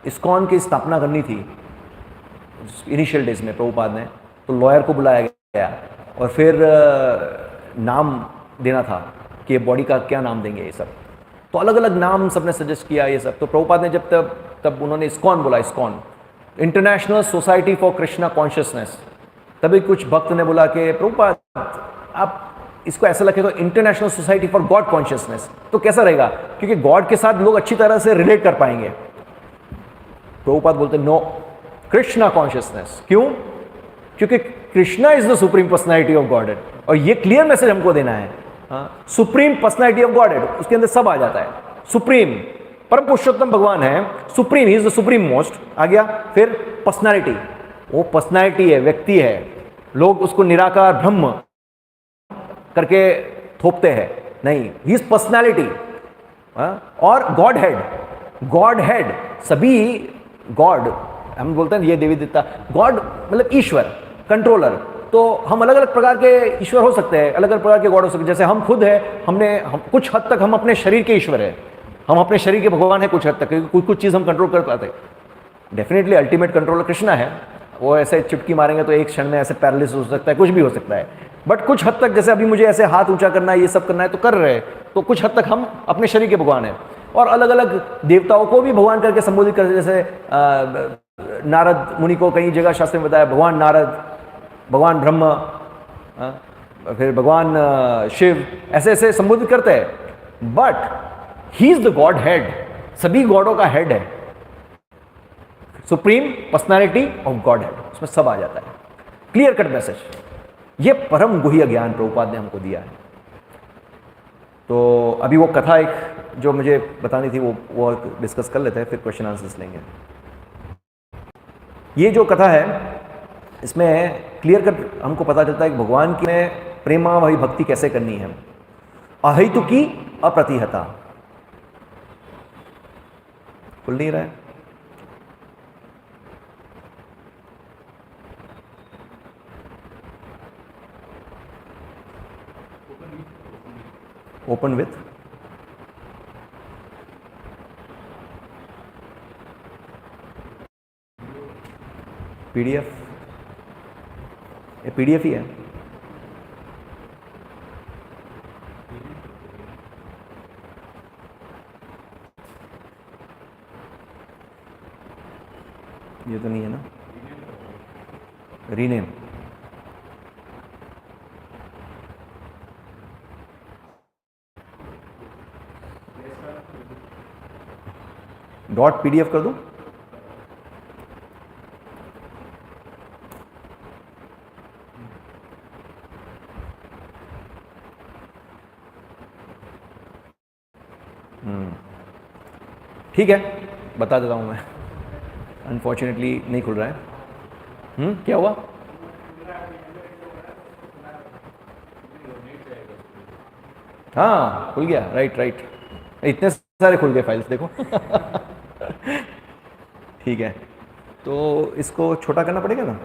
इस्कॉन की स्थापना करनी थी इनिशियल डेज में प्रभुपाद ने, तो लॉयर को बुलाया गया और फिर नाम देना था कि बॉडी का क्या नाम देंगे ये सब। तो अलग अलग नाम सबने सजेस्ट किया ये सब। तो प्रभुपाद ने तब उन्होंने इस्कॉन बोला, ISKCON international society for Krishna consciousness. तभी कुछ भक्त ने बोला कि प्रभुपाद आप इसको ऐसा लिखे तो international society for God consciousness, तो कैसा रहेगा, क्योंकि गॉड के साथ लोग अच्छी तरह से रिलेट कर पाएंगे। प्रभुपाद बोलते नो, कृष्णा कॉन्शियसनेस। क्यों? क्योंकि Krishna is the supreme personality of godhead, और ये क्लियर मैसेज हमको देना है। सुप्रीम पर्सनैलिटी ऑफ गॉडेड, उसके अंदर सब आ जाता है। सुप्रीम, परम पुरुषोत्तम भगवान है, supreme, he is the supreme most, आ गया। फिर पर्सनैलिटी, वो पर्सनैलिटी है, व्यक्ति है, लोग उसको निराकार ब्रह्म करके थोपते हैं, नहीं, ही इज पर्सनैलिटी। और गॉड हेड, गॉड हेड, सभी गॉड हम बोलते हैं ये देवी देवता, गॉड मतलब ईश्वर, कंट्रोलर। तो हम अलग अलग प्रकार के ईश्वर हो सकते हैं, अलग अलग प्रकार के गॉड हो सकते हैं। जैसे हम खुद है, हम कुछ हद तक हम अपने शरीर के ईश्वर है, हम अपने शरीर के भगवान है कुछ हद तक, क्योंकि कुछ चीज़ हम कंट्रोल कर पाते हैं। डेफिनेटली अल्टीमेट कंट्रोलर कृष्णा है, वो ऐसे चुटकी मारेंगे तो एक क्षण में ऐसे पैरालिसिस हो सकता है, कुछ भी हो सकता है। बट कुछ हद तक, जैसे अभी मुझे ऐसे हाथ ऊंचा करना है, ये सब करना है, तो कर रहे हैं, तो कुछ हद तक हम अपने शरीर के भगवान हैं। और अलग अलग देवताओं को भी भगवान करके संबोधित करते, जैसे नारद मुनि को कई जगह शास्त्र में बताया भगवान नारद, भगवान ब्रह्म, फिर भगवान शिव, ऐसे ऐसे संबोधित करते हैं। But he is the God head, सभी गॉडों का हेड है, supreme personality of God head, उसमें सब आ जाता है। क्लियर कट मैसेज, ये परम गुह्य ज्ञान प्रभुपाद ने हमको दिया है। तो अभी वो कथा एक जो मुझे बतानी थी वो डिस्कस कर लेते हैं, फिर क्वेश्चन आंसर्स लेंगे। ये जो कथा है, इसमें क्लियर कट हमको पता चलता है कि भगवान की में प्रेमावही भक्ति कैसे करनी है। अहेतुकी अप्रतिहता, खुल नहीं रहा है, ओपन विथ पीडीएफ, ये पीडीएफ ही है। ये तो नहीं है ना, रीनेम, डॉट पीडीएफ कर दूं? ठीक है, बता देता हूं मैं। अनफॉर्चुनेटली नहीं खुल रहा है। क्या हुआ? हाँ, खुल गया, राइट। इतने सारे खुल गए फाइल्स, देखो। ठीक है, तो इसको छोटा करना पड़ेगा ना।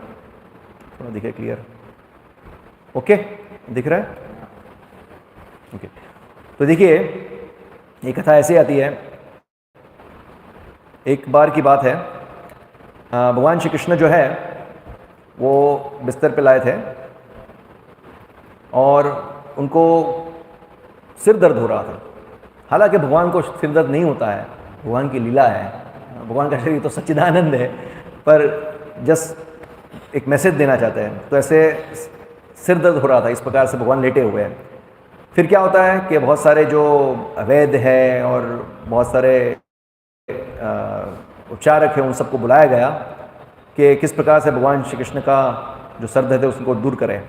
थोड़ा दिखे क्लियर? ओके, दिख रहा है? ओके, तो देखिए ये कथा ऐसे आती है। एक बार की बात है, भगवान श्री कृष्ण जो है वो बिस्तर पे लाए थे और उनको सिर दर्द हो रहा था। हालांकि भगवान को सिर दर्द नहीं होता है, भगवान की लीला है, भगवान का शरीर तो सच्चिदानंद है, पर जस्ट एक मैसेज देना चाहते हैं। तो ऐसे सिर दर्द हो रहा था, इस प्रकार से भगवान लेटे हुए हैं। फिर क्या होता है कि बहुत सारे जो वैद्य हैं और बहुत सारे उपचारक हैं उन सबको बुलाया गया कि किस प्रकार से भगवान श्री कृष्ण का जो सर दर्द है उसको दूर करें।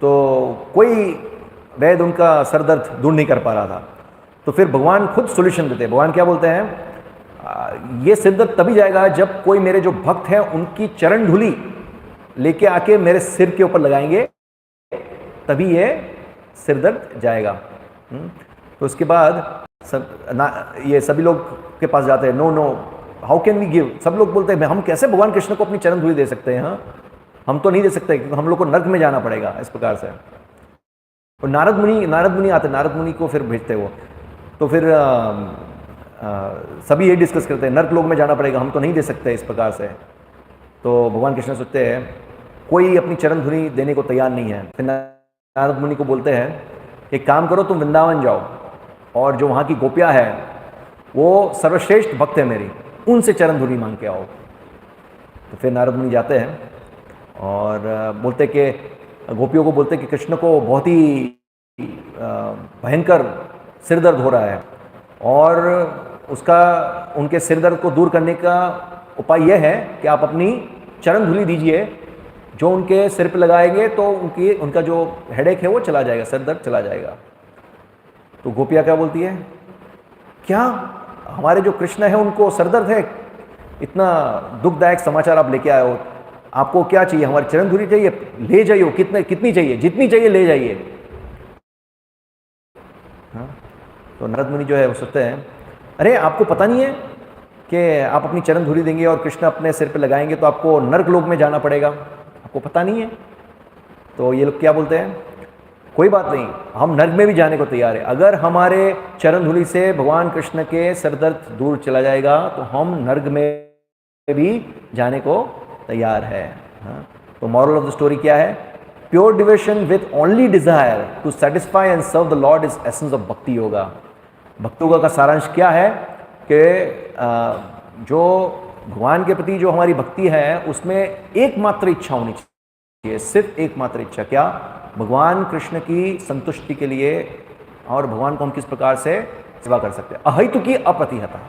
तो कोई वैद्य उनका सर दर्द दूर नहीं कर पा रहा था। तो फिर भगवान खुद सॉल्यूशन देते हैं। भगवान क्या बोलते हैं, ये सिर दर्द तभी जाएगा जब कोई मेरे जो भक्त हैं उनकी चरण धूलि लेके आके मेरे सिर के ऊपर लगाएंगे, तभी ये सिर दर्द जाएगा। तो उसके बाद ये सभी लोग के पास जाते हैं, no no how can we give. सब लोग बोलते हैं हम कैसे भगवान कृष्ण को अपनी चरण धूलि दे सकते हैं, हाँ हम तो नहीं दे सकते क्योंकि हम लोग को नर्क में जाना पड़ेगा, इस प्रकार से। और नारद मुनि आते, नारद मुनि को फिर भेजते वो। तो फिर सभी ये डिस्कस करते हैं नर्क लोक में जाना पड़ेगा, हम तो नहीं दे सकते इस प्रकार से। तो भगवान कृष्ण सोचते हैं कोई अपनी चरण धूलि देने को तैयार नहीं है। फिर नारद मुनि को बोलते हैं कि काम करो तुम वृंदावन जाओ और जो वहाँ की गोपियाँ है वो सर्वश्रेष्ठ भक्त है मेरी, उनसे चरण धूलि मांग के आओ। तो फिर नारद मुनि जाते हैं और बोलते कि गोपियों को बोलते कि कृष्ण को बहुत ही भयंकर सिर दर्द हो रहा है और उसका उनके सिर दर्द को दूर करने का उपाय यह है कि आप अपनी चरण धूलि दीजिए, जो उनके सिर पे लगाएंगे तो उनका जो हेडेक है वो चला जाएगा, सिर दर्द चला जाएगा। तो गोपियाँ क्या बोलती है, क्या हमारे जो कृष्ण है उनको सर दर्द है? इतना दुखदायक समाचार आप लेके आए हो, आपको क्या चाहिए? हमारी चरण धूलि चाहिए? ले जाइए, कितनी चाहिए? जितनी चाहिए ले जाइए। हाँ, तो नारद मुनि जो है वो सोचते हैं अरे आपको पता नहीं है कि आप अपनी चरण धूलि देंगे और कृष्ण अपने सिर पे लगाएंगे तो आपको नर्क लोक में जाना पड़ेगा, आपको पता नहीं है? तो ये लोग क्या बोलते हैं, कोई बात नहीं, हम नर्क में भी जाने को तैयार है। अगर हमारे चरण धूलि से भगवान कृष्ण के सर दर्द दूर चला जाएगा तो हम नर्क में भी जाने को तैयार है। हाँ? तो मॉरल ऑफ द स्टोरी क्या है, pure devotion with only desire to satisfy and serve the lord is essence of bhakti yoga. भक्ति योगा का सारांश क्या है कि जो भगवान के प्रति जो हमारी भक्ति है उसमें एकमात्र इच्छा होनी चाहिए, सिर्फ एकमात्र इच्छा। क्या? भगवान कृष्ण की संतुष्टि के लिए और भगवान को हम किस प्रकार से सेवा कर सकते हैं। अहितु की अप्रतिहता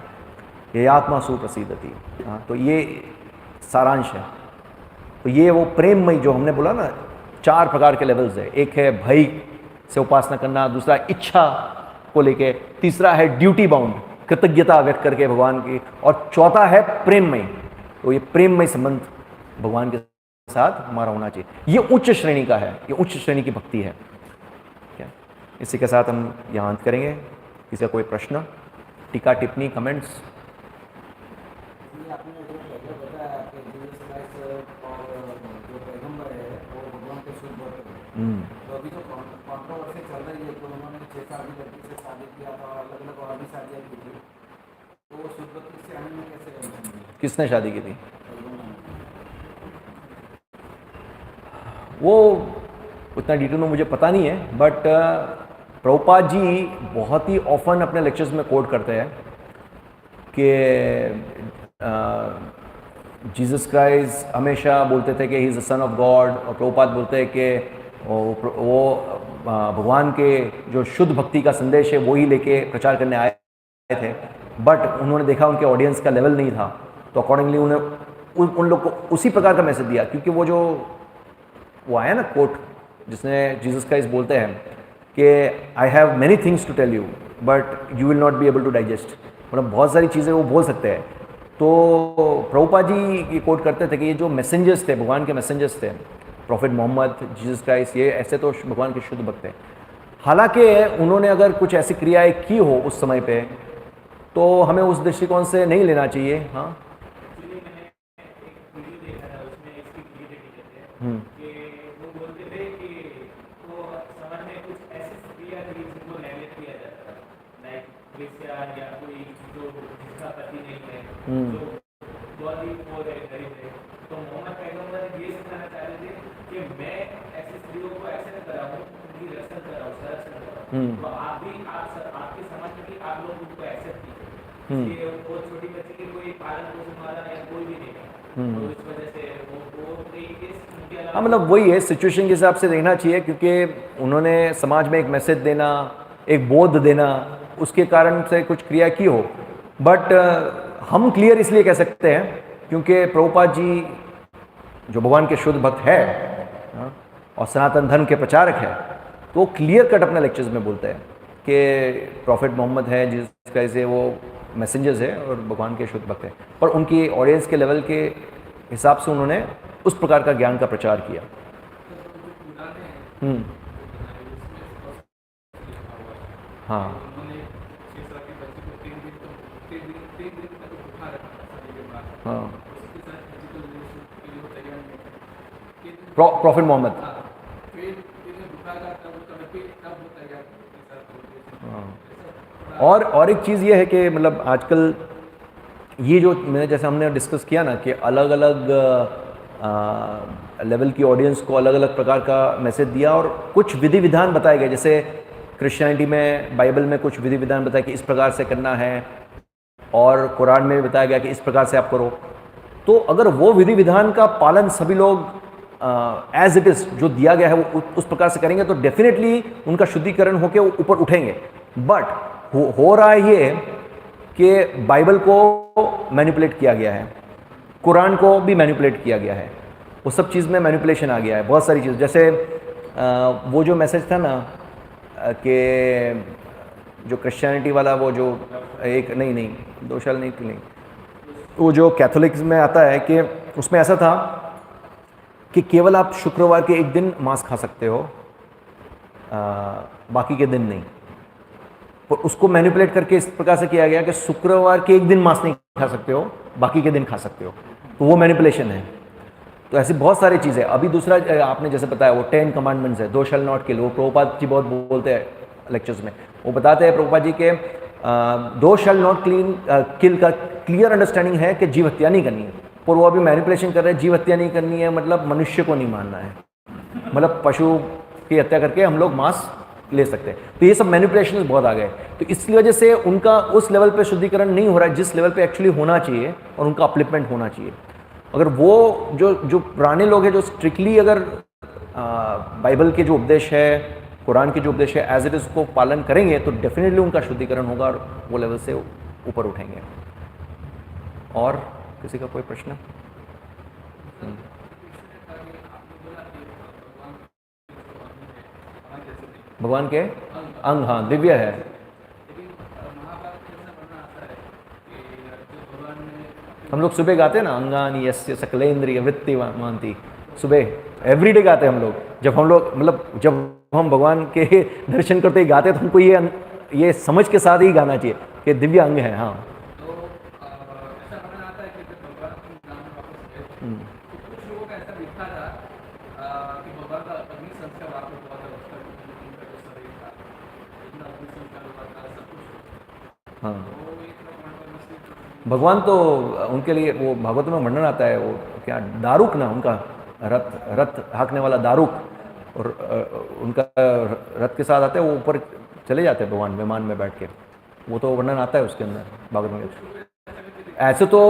ये आत्मा सुप्रसिद्धति। हाँ, तो ये सारांश है। तो ये वो प्रेममय जो हमने बोला ना, 4 प्रकार के लेवल्स है। एक है भय से उपासना करना, दूसरा इच्छा को लेके, तीसरा है ड्यूटी बाउंड कृतज्ञता व्यक्त करके भगवान की, और चौथा है प्रेममय। तो ये प्रेममय संबंध भगवान के साथ हमारा होना चाहिए। ये उच्च श्रेणी का है, ये उच्च श्रेणी की भक्ति है। क्या इसी के साथ हम यहाँ अंत करेंगे? किसी का कोई प्रश्न, टीका, टिप्पणी, कमेंट्स? तो अभी जो कंट्रोवर्सी चल रही है कि उन्होंने 6 साल की लड़की से शादी किया था और अलग अलग और भी शादियाँ की थी, तो वो शुद्ध भक्ति से हमें कैसे? किसने शादी की थी? वो उतना डिटेल में मुझे पता नहीं है, बट प्रभुपाद जी बहुत ही ऑफन अपने लेक्चर्स में कोट करते हैं कि जीसस क्राइस्ट हमेशा बोलते थे कि he is the son of God, और प्रभुपाद बोलते हैं कि वो भगवान के जो शुद्ध भक्ति का संदेश है वो ही लेके प्रचार करने आए थे। बट उन्होंने देखा उनके ऑडियंस का लेवल नहीं था, तो अकॉर्डिंगली उन्हें उन लोग को उसी प्रकार का मैसेज दिया। क्योंकि वो आया ना कोट जिसने जीसस क्राइस्ट बोलते हैं कि I have many things to tell you but you will not be able to digest. मतलब बहुत सारी चीज़ें वो बोल सकते हैं। तो प्रभुपाद जी ये कोट करते थे कि ये जो मैसेंजर्स थे, भगवान के मैसेंजर्स थे, प्रॉफिट मोहम्मद, जीसस क्राइस्ट, ये ऐसे तो भगवान के शुद्ध भक्त हैं। हालांकि उन्होंने अगर कुछ ऐसी क्रियाएं की हो उस समय पे तो हमें उस दृष्टिकोण से नहीं लेना चाहिए। हाँ, कि वो बोलते थे कि वो समाज में कुछ ऐसी स्त्रियाँ थी जिनको नेगलेक्ट किया जाता था, लाइक वेश्या या कोई जो जिसका पति नहीं है, जो बहुत ही पोर है, गरीब है। तो मोहम्मद पैगंबर ये सिखाना चाह रहे थे कि मैं ऐसी स्त्रियों को एक्सेप्ट कर रहा हूँ, उनकी रक्षा कर रहा हूँ, संरक्षण कर रहा हूँ। तो आप भी आपके समाज में भी आप लोग उनको एक्सेप्ट कीजिए कि वो छोटी बच्ची के कोई पालन पोषण वाला या कोई भी नहीं है, तो इस वजह से वो उनके हाँ अलावा मतलब वही है, सिचुएशन के हिसाब से देखना चाहिए, क्योंकि उन्होंने समाज में एक मैसेज देना, एक बोध देना, उसके कारण से कुछ क्रिया की हो। बट हम क्लियर इसलिए कह सकते हैं क्योंकि प्रभुपाद जी जो भगवान के शुद्ध भक्त है, हाँ, और सनातन धर्म के प्रचारक है, तो वो क्लियर कट अपने लेक्चर्स में बोलते हैं कि प्रॉफिट मोहम्मद है जिसका से वो मैसेंजर्स है और भगवान के शुद्ध भक्त है, पर उनकी ऑडियंस के लेवल के हिसाब से उन्होंने उस प्रकार का ज्ञान का प्रचार किया। हाँ हाँ प्रॉफिट मोहम्मद। और एक चीज़ ये है कि मतलब आजकल ये जो मैंने जैसे हमने डिस्कस किया ना कि अलग अलग लेवल की ऑडियंस को अलग अलग प्रकार का मैसेज दिया और कुछ विधि विधान बताए गए, जैसे क्रिश्चियनिटी में बाइबल में कुछ विधि विधान बताया कि इस प्रकार से करना है, और कुरान में भी बताया गया कि इस प्रकार से आप करो। तो अगर वो विधि विधान का पालन सभी लोग एज इट इज़ जो दिया गया है वो उस प्रकार से करेंगे तो डेफिनेटली उनका शुद्धिकरण होकर वो ऊपर उठेंगे। बट हो रहा है ये कि बाइबल को मैनिपुलेट किया गया है, कुरान को भी मैनिपुलेट किया गया है, वो सब चीज़ में मैनिपुलेशन आ गया है, बहुत सारी चीज़। जैसे वो जो मैसेज था ना कि जो क्रिश्चियनिटी वाला वो जो एक नहीं दोशाल नहीं, वो जो कैथोलिक्स में आता है कि उसमें ऐसा था कि केवल आप शुक्रवार के एक दिन मांस खा सकते हो, बाकी के दिन नहीं। और उसको मैनिपुलेट करके इस प्रकार से किया गया कि शुक्रवार के एक दिन मांस नहीं खा सकते हो, बाकी के दिन खा सकते हो, तो वो मैनिपुलेशन है। तो ऐसी बहुत सारी चीज़ें। अभी दूसरा आपने जैसे बताया वो 10 कमांडमेंट्स है, 2 शैल नॉट किल, वो प्रभुपाद जी बहुत बोलते हैं लेक्चर्स में, वो बताते हैं प्रभुपाद जी के 2 शैल नॉट किल का क्लियर अंडरस्टैंडिंग है कि जीव हत्या नहीं करनी है, और वो अभी मैनिपुलेशन कर रहे हैं जीव हत्या नहीं करनी है मतलब मनुष्य को नहीं मारना है, मतलब पशु की हत्या करके हम लोग मांस ले सकते हैं। तो ये सब मैनिपुलेशन बहुत आ गए, तो इसकी वजह से उनका उस लेवल पे शुद्धिकरण नहीं हो रहा है जिस लेवल पे एक्चुअली होना चाहिए, और उनका अपलिपमेंट होना चाहिए। अगर वो जो पुराने लोग हैं जो स्ट्रिक्टली अगर बाइबल के जो उपदेश है, कुरान के जो उपदेश है एज इट इज को पालन करेंगे तो डेफिनेटली उनका शुद्धिकरण होगा और वो लेवल से ऊपर उठेंगे। और किसी का कोई प्रश्न? भगवान के अंग, हाँ दिव्य है। हम लोग सुबह गाते हैं ना, अंगानी यस्य सकलेंद्रिय वृत्ति मानती, सुबह एवरीडे गाते हैं हम लोग। जब हम लोग मतलब जब हम भगवान के दर्शन करते ही गाते हैं तो हमको ये समझ के साथ ही गाना चाहिए कि दिव्य अंग है। हाँ कुछ लोगों का ऐसा दिखता था कि भगवान का अग्नि संस्कार वापस हुआ था, उसका उनका जो शरीर था इतना अग्नि संस्कार हुआ था सब कुछ। हाँ वो एक भगवान तो उनके लिए वो भागवत में वर्णन आता है, वो क्या दारुक ना, उनका रथ हाँकने वाला दारुक, और उनका रथ के साथ आते हैं, वो ऊपर चले जाते हैं भगवान विमान में बैठ के, वो तो वर्णन आता है उसके अंदर भागवत में। ऐसे तो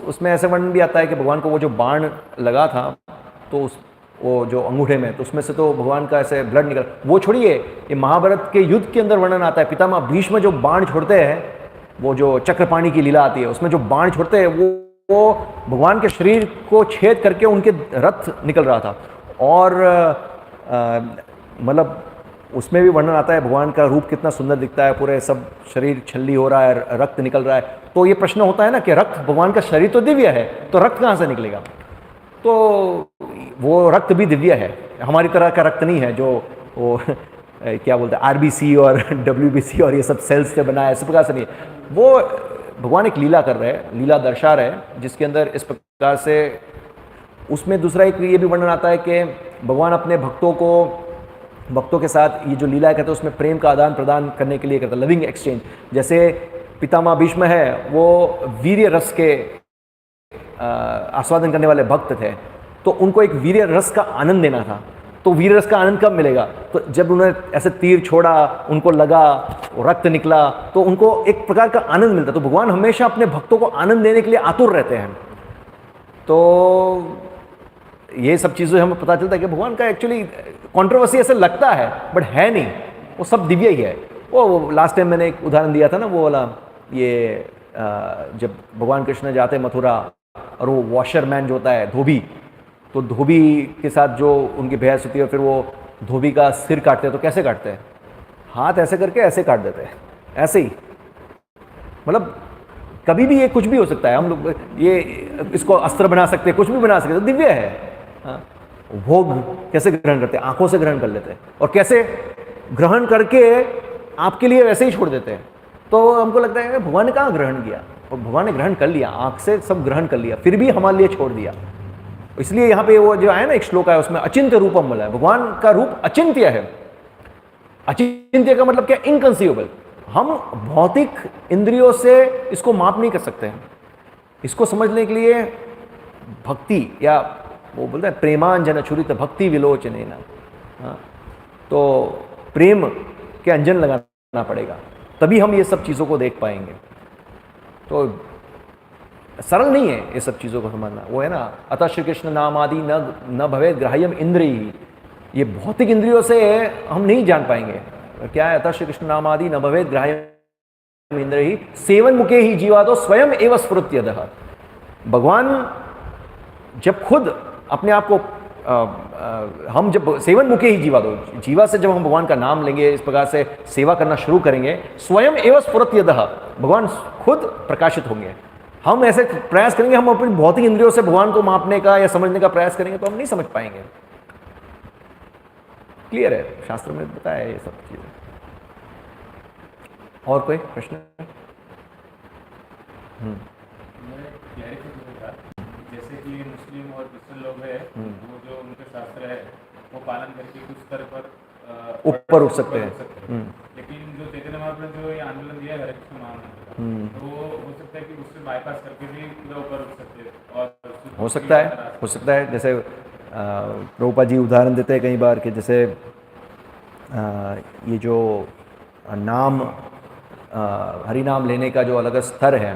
उसमें ऐसे वर्णन भी आता है कि भगवान को वो जो बाण लगा था तो वो जो अंगूठे में, तो उसमें से तो भगवान का ऐसे ब्लड निकल, वो छोड़िए ये महाभारत के युद्ध के अंदर वर्णन आता है, पितामह भीष्म जो बाण छोड़ते हैं, वो जो चक्रपाणी की लीला आती है उसमें जो बाण छोड़ते हैं वो भगवान के शरीर को छेद करके उनके रथ निकल रहा था। और मतलब उसमें भी वर्णन आता है भगवान का रूप कितना सुंदर दिखता है, पूरे सब शरीर छल्ली हो रहा है, रक्त निकल रहा है। तो ये प्रश्न होता है ना कि रक्त, भगवान का शरीर तो दिव्य है तो रक्त कहाँ से निकलेगा? तो वो रक्त भी दिव्य है, हमारी तरह का रक्त नहीं है जो वो क्या बोलते हैं आरबीसी और डब्ल्यूबीसी और ये सब सेल्स से बना है, इस प्रकार से नहीं है। वो भगवान एक लीला कर रहे हैं, लीला दर्शा रहे हैं जिसके अंदर इस प्रकार से उसमें दूसरा एक ये भी वर्णन आता है कि भगवान अपने भक्तों के साथ ये जो लीला करते हैं उसमें प्रेम का आदान प्रदान करने के लिए करता है, लविंग एक्सचेंज। जैसे पितामह भीष्म है, वो वीर्य रस के आस्वादन करने वाले भक्त थे, तो उनको एक वीर्य रस का आनंद देना था। तो वीर्य रस का आनंद कब मिलेगा? तो जब उन्होंने ऐसे तीर छोड़ा, उनको लगा, रक्त निकला, तो उनको एक प्रकार का आनंद मिलता। तो भगवान हमेशा अपने भक्तों को आनंद देने के लिए आतुर रहते हैं। तो ये सब चीज़ें हमें पता चलता है कि भगवान का एक्चुअली कंट्रोवर्सी ऐसे लगता है बट है नहीं, वो सब दिव्य ही है। वो लास्ट टाइम मैंने एक उदाहरण दिया था ना, वो वाला, ये जब भगवान कृष्ण जाते हैं मथुरा और वो वॉशरमैन जो होता है, धोबी, तो धोबी के साथ जो उनकी बहस होती है, फिर वो धोबी का सिर काटते हैं, तो कैसे काटते हैं? हाथ ऐसे करके ऐसे काट देते हैं, ऐसे ही। मतलब कभी भी ये कुछ भी हो सकता है, हम लोग ये इसको अस्त्र बना सकते हैं, कुछ भी बना सकते हैं, तो दिव्य है। हाँ? भोग कैसे ग्रहण करते हैं? आंखों से ग्रहण कर लेते हैं, और कैसे ग्रहण करके आपके लिए वैसे ही छोड़ देते हैं। तो हमको लगता है भगवान ने कहाँ ग्रहण किया, और भगवान ने ग्रहण कर लिया, आंख से सब ग्रहण कर लिया, फिर भी हमारे लिए छोड़ दिया। इसलिए यहाँ पे वो जो है ना, एक श्लोक है उसमें अचिंत्य रूपम बोला है, भगवान का रूप अचिंत्य है। अचिंत्य का मतलब क्या? इनकंसीवेबल। हम भौतिक इंद्रियों से इसको माप नहीं कर सकते हैं। इसको समझने के लिए भक्ति, या वो बोलते हैं प्रेमांजन छुरित भक्ति विलोचने ना, हाँ, तो प्रेम के अंजन लगाना पड़ेगा, तभी हम ये सब चीज़ों को देख पाएंगे। तो सरल नहीं है ये सब चीज़ों को समझना। वो है ना, अतः श्री कृष्ण नाम आदि न भवेद ग्राह्यम इंद्रिय, ये भौतिक इंद्रियों से हम नहीं जान पाएंगे। क्या है? अतः श्री कृष्ण नाम आदि न भवेद ग्राह्यम इंद्रिय सेवन मुखे ही जीवादो स्वयं एव स्फुरत्यदः। भगवान जब खुद अपने आप को हम जब सेवन मुखे ही जीवा दो, जीवा से जब हम भगवान का नाम लेंगे, इस प्रकार से सेवा करना शुरू करेंगे, स्वयं एव स्फुरत्यदः, भगवान खुद प्रकाशित होंगे। हम ऐसे प्रयास करेंगे, हम अपनी भौतिक इंद्रियों से भगवान को मापने का या समझने का प्रयास करेंगे, तो हम नहीं समझ पाएंगे। क्लियर है, शास्त्र में बताया है ये सब चीजें। और कोई प्रश्न? जैसे कि मुस्लिम और क्रिश्चियन लोग हैं, वो जो उनके शास्त्र है वो पालन करके कुछ स्तर पर ऊपर उठ सकते हैं। लेकिन जो चैतन्य महाप्रभु जो ये आंदोलन दिया है हरे कृष्ण महामंत्र, तो वो हो सकता है कि उससे बाईपास करके भी पूरा ऊपर उठ सकते हैं, और हो सकता है। जैसे प्रभुपाद जी उदाहरण देते हैं कई बार कि जैसे ये जो नाम हरि नाम लेने का जो अलग स्तर है,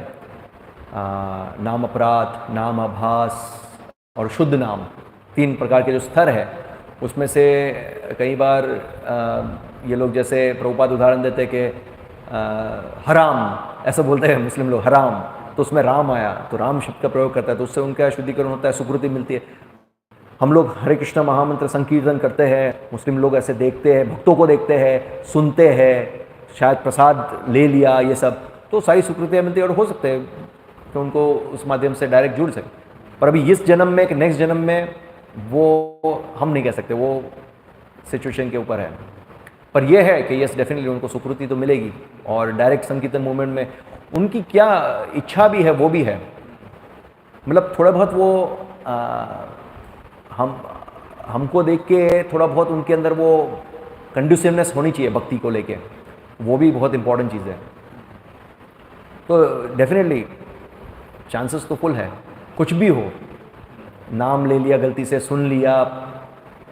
नाम अपराध, नाम आभास और शुद्ध नाम, 3 प्रकार के जो स्तर है, उसमें से कई बार ये लोग, जैसे प्रभुपाद उदाहरण देते हैं कि हराम, ऐसा बोलते हैं मुस्लिम लोग, हराम, तो उसमें राम आया, तो राम शब्द का प्रयोग करता है, तो उससे उनका शुद्धिकरण होता है, सुकृति मिलती है। हम लोग हरे कृष्ण महामंत्र संकीर्तन करते हैं, मुस्लिम लोग ऐसे देखते हैं, भक्तों को देखते हैं, सुनते हैं, शायद प्रसाद ले लिया, ये सब तो सारी सुकृतियाँ मिलती है, और हो सकते हैं कि उनको उस माध्यम से डायरेक्ट जुड़ सके। पर अभी इस जन्म में कि नेक्स्ट जन्म में, वो हम नहीं कह सकते, वो सिचुएशन के ऊपर है। पर यह है कि यस, डेफिनेटली उनको सुकृति तो मिलेगी, और डायरेक्ट संकीर्तन मूवमेंट में उनकी क्या इच्छा भी है वो भी है। मतलब थोड़ा बहुत वो हमको देख के थोड़ा बहुत उनके अंदर वो कंड्यूसिवनेस होनी चाहिए भक्ति को लेके, वो भी बहुत इंपॉर्टेंट चीज़ है। तो डेफिनेटली चांसेस तो फुल है, कुछ भी हो, नाम ले लिया गलती से, सुन लिया,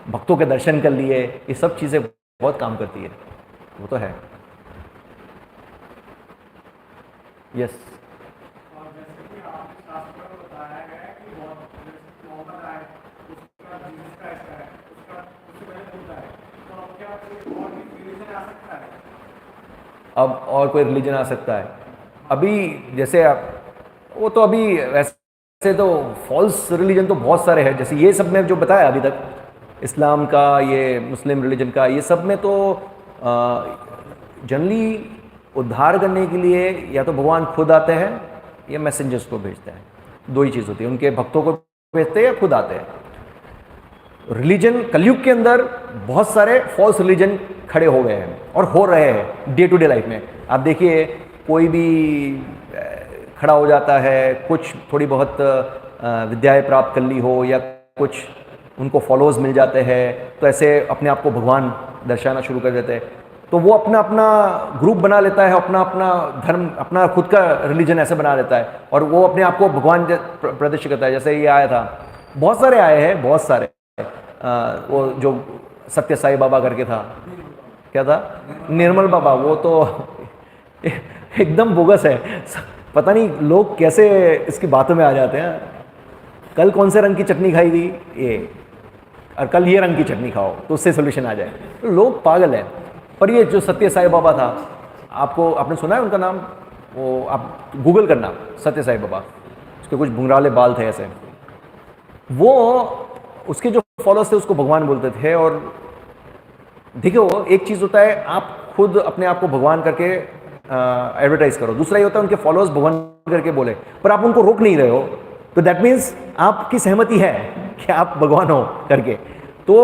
भक्तों के दर्शन कर लिए, ये सब चीज़ें बहुत काम करती है, वो तो है। यस। अब और कोई रिलीजन आ सकता है? अभी जैसे वो तो अभी वैसे तो फॉल्स रिलीजन तो बहुत सारे हैं, जैसे ये सब में जो बताया अभी तक, इस्लाम का, ये मुस्लिम रिलीजन का, ये सब में तो जनरली उद्धार करने के लिए या तो भगवान खुद आते हैं या मैसेंजर्स को भेजते हैं, 2 ही चीज़ होती है, उनके भक्तों को भेजते हैं या खुद आते हैं। रिलीजन कलयुग के अंदर बहुत सारे फॉल्स रिलीजन खड़े हो गए हैं और हो रहे हैं डे टू डे लाइफ में। आप देखिए, कोई भी खड़ा हो जाता है, कुछ थोड़ी बहुत विद्याएं प्राप्त कर ली हो, या कुछ उनको फॉलोअर्स मिल जाते हैं, तो ऐसे अपने आप को भगवान दर्शाना शुरू कर देते हैं। तो वो अपना अपना ग्रुप बना लेता है, अपना अपना धर्म, अपना खुद का रिलीजन ऐसे बना लेता है, और वो अपने आप को भगवान प्रदर्शित करता है। जैसे ये आया था, बहुत सारे आए हैं, बहुत सारे। वो जो सत्य साई बाबा करके था, क्या था, निर्मल बाबा, वो तो एकदम बोगस है। पता नहीं लोग कैसे इसकी बातों में आ जाते हैं। कल कौन से रंग की चटनी खाई थी ये, और कल ये रंग की चटनी खाओ तो उससे सोल्यूशन आ जाए। तो लोग पागल हैं। पर ये जो सत्य साई बाबा था, आपने सुना है उनका नाम? वो आप गूगल करना, सत्य साई बाबा। उसके कुछ भुंगराले बाल थे ऐसे। वो उसके जो फॉलोअर्स थे उसको भगवान बोलते थे। और देखो, एक चीज़ होता है आप खुद अपने आप को भगवान करके एडवर्टाइज करो, दूसरा ये होता है उनके फॉलोअर्स भगवान करके बोले, पर आप उनको रोक नहीं रहे हो, तो दैट मीन्स आपकी सहमति है कि आप भगवान हो करके। तो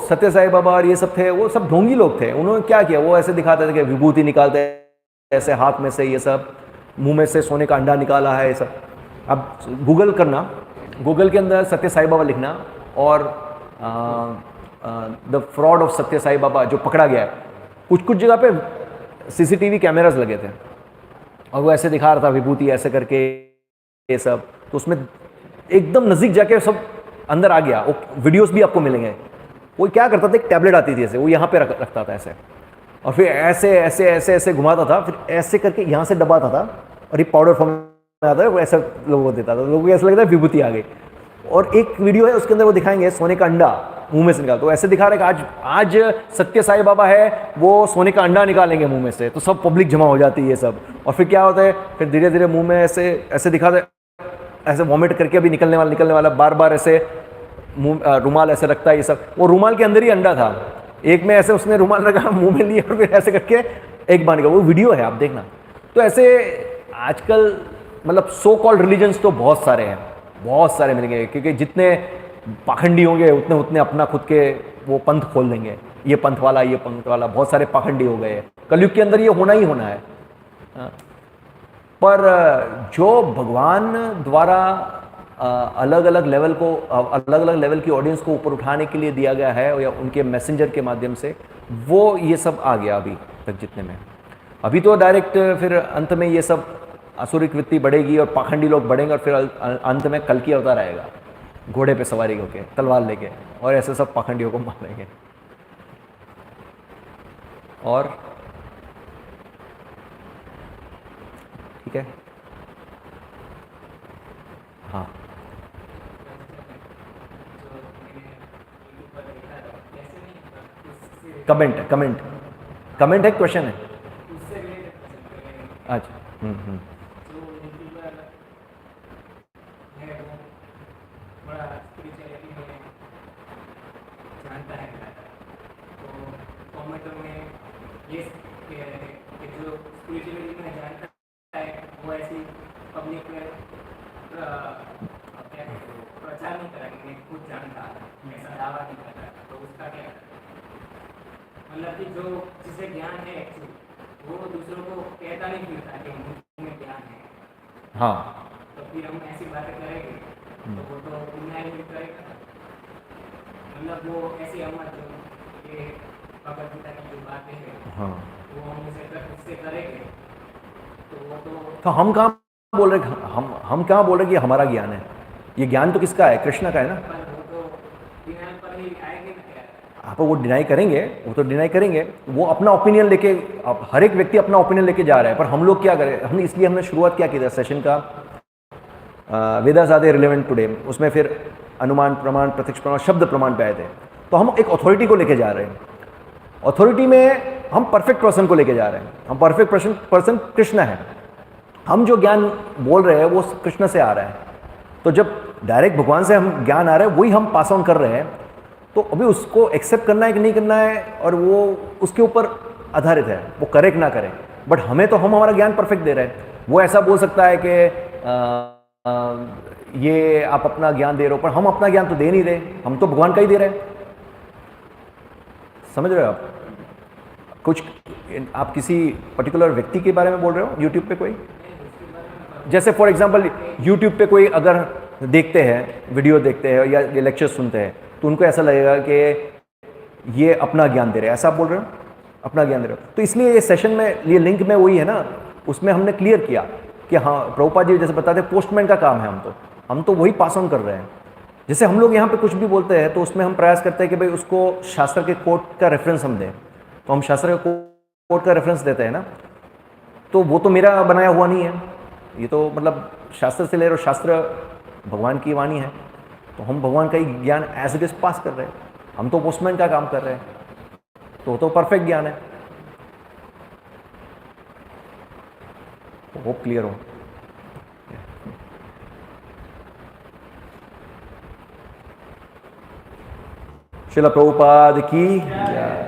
सत्य साई बाबा और ये सब थे, वो सब ढोंगी लोग थे। उन्होंने क्या किया, वो ऐसे दिखाते थे कि विभूति निकालते ऐसे हाथ में से, ये सब मुंह में से सोने का अंडा निकाला है, ये सब। अब गूगल करना, गूगल के अंदर सत्य साई बाबा लिखना, और द फ्रॉड ऑफ सत्य साई बाबा जो पकड़ा गया है, कुछ कुछ जगह पे सीसीटीवी कैमरास लगे थे, और वो ऐसे दिखा रहा था विभूति ऐसे करके ये सब। तो उसमें एकदम नज़दीक जाके सब अंदर आ गया। वो वीडियोस भी आपको मिलेंगे। वो क्या करता था, एक टैबलेट आती थी ऐसे, वो यहाँ पे रखता था ऐसे, और फिर ऐसे ऐसे ऐसे ऐसे घुमाता था, फिर ऐसे करके यहाँ से दबाता था, और ये पाउडर फॉर्म में आता है, वो ऐसा लोगों को देता था। लोगों को ऐसा लगता है विभूति आ गई। और एक वीडियो है उसके अंदर वो दिखाएंगे सोने का अंडा मुंह में से निकाल, तो ऐसे दिखा रहे कि आज सत्य साई बाबा है, वो सोने का अंडा निकालेंगे मुंह में से, तो सब पब्लिक जमा हो जाती है ये सब। और फिर क्या होता है, फिर धीरे धीरे मुंह में ऐसे ऐसे दिखाते, ऐसे वॉमिट करके अभी निकलने वाला बार बार ऐसे मुंह रुमाल ऐसे रखता है ये सब। वो रुमाल के अंदर ही अंडा था, एक में ऐसे उसने रुमाल रखा, मुंह में लिया, और फिर ऐसे करके एक बार निकला। वो वीडियो है, आप देखना। तो ऐसे आजकल मतलब सो कॉल्ड रिलीजन्स तो बहुत सारे हैं, बहुत सारे मिलेंगे, क्योंकि जितने पाखंडी होंगे उतने उतने अपना खुद के वो पंथ खोल देंगे। ये पंथ वाला, ये पंथ वाला, बहुत सारे पाखंडी हो गए। कलयुग के अंदर ये होना ही होना है। पर जो भगवान द्वारा अलग अलग लेवल को, अलग अलग लेवल की ऑडियंस को ऊपर उठाने के लिए दिया गया है, या उनके मैसेंजर के माध्यम से, वो ये सब आ गया अभी तक जितने में। अभी तो डायरेक्ट फिर अंत में ये सब असुरिक वृत्ति बढ़ेगी और पाखंडी लोग बढ़ेंगे, और फिर अंत में कल की अवतार आएगा घोड़े पे सवारी होके, तलवार लेके, और ऐसे सब पाखंडियों को मारेंगे। और ठीक है, हाँ, कमेंट है, क्वेश्चन है? अच्छा, जानता है, तो कमेंटों में ये कह रहे हैं कि जो स्पिरिचुअलिटी में जानता है वो ऐसी पब्लिक में प्रचार नहीं करेंगे, खुद जानता है, ऐसा दावा नहीं करता, तो उसका क्या है? मतलब कि जो जिसे ज्ञान है एक्चुअली, वो दूसरों को कहता नहीं फिरता कि मुझे ज्ञान है। हाँ, तो फिर हम ऐसी बातें करेंगे तो वो तो न्याय नहीं करेगा। मतलब वो ऐसी अमत ये भगवद गीता की जो बातें हैं, हाँ, वो हम उससे करेंगे तो तो हम कहाँ बोल रहे, हम कहाँ बोल रहे कि हमारा ज्ञान है? ये ज्ञान तो किसका है? कृष्ण का है ना। वो तो डिनाइल पर ही आएंगे ना यार। आप वो डिनाई करेंगे, वो तो डिनाई करेंगे, वो अपना ओपिनियन लेके, अब हर एक व्यक्ति अपना ओपिनियन लेके जा रहा है। पर हम लोग क्या करें, हमने शुरुआत क्या की था सेशन का, वेदास आर रिलेवेंट टुडे, उसमें फिर अनुमान प्रमाण, प्रत्यक्ष प्रमाण, शब्द प्रमाण पे आए थे। तो हम एक अथॉरिटी को लेके जा रहे हैं, अथॉरिटी में हम परफेक्ट पर्सन को लेके जा रहे हैं। हम परफेक्ट पर्सन कृष्ण है। हम जो ज्ञान बोल रहे हैं वो कृष्ण से आ रहा है। तो जब डायरेक्ट भगवान से हम ज्ञान आ रहा है, वही हम पास ऑन कर रहे हैं, तो अभी उसको एक्सेप्ट करना है कि नहीं करना है, और वो उसके ऊपर आधारित है, वो करे कि ना करे। बट हमें तो हम हमारा ज्ञान परफेक्ट दे रहे हैं। वो ऐसा बोल सकता है कि ये आप अपना ज्ञान दे रहे हो, पर हम अपना ज्ञान तो दे नहीं रहे, हम तो भगवान का ही दे रहे हैं। समझ रहे हो आप? कुछ आप किसी पर्टिकुलर व्यक्ति के बारे में बोल रहे हो यूट्यूब पे कोई, जैसे फॉर एग्जांपल यूट्यूब पे कोई अगर देखते हैं, वीडियो देखते हैं या ये लेक्चर सुनते हैं, तो उनको ऐसा लगेगा कि ये अपना ज्ञान दे रहे हैं। ऐसा आप बोल रहे हो, अपना ज्ञान दे रहे हो। तो इसलिए ये सेशन में, ये लिंक में वही है ना, उसमें हमने क्लियर किया कि हाँ, प्रभुपाद जी जैसे बताते हैं पोस्टमैन का काम है, हम तो वही पास ऑन कर रहे हैं। जैसे हम लोग यहाँ पे कुछ भी बोलते हैं तो उसमें हम प्रयास करते हैं कि भाई उसको शास्त्र के कोट का रेफरेंस हम दें, तो हम शास्त्र के कोट का रेफरेंस देते हैं ना, तो वो तो मेरा बनाया हुआ नहीं है, ये तो मतलब शास्त्र से ले रहे हो, शास्त्र भगवान की वाणी है, तो हम भगवान का ही ज्ञान एज इट इज पास कर रहे हैं। हम तो पोस्टमैन का काम कर रहे हैं, तो परफेक्ट ज्ञान है। होप क्लियर हो। श्रील प्रभुपाद की जय।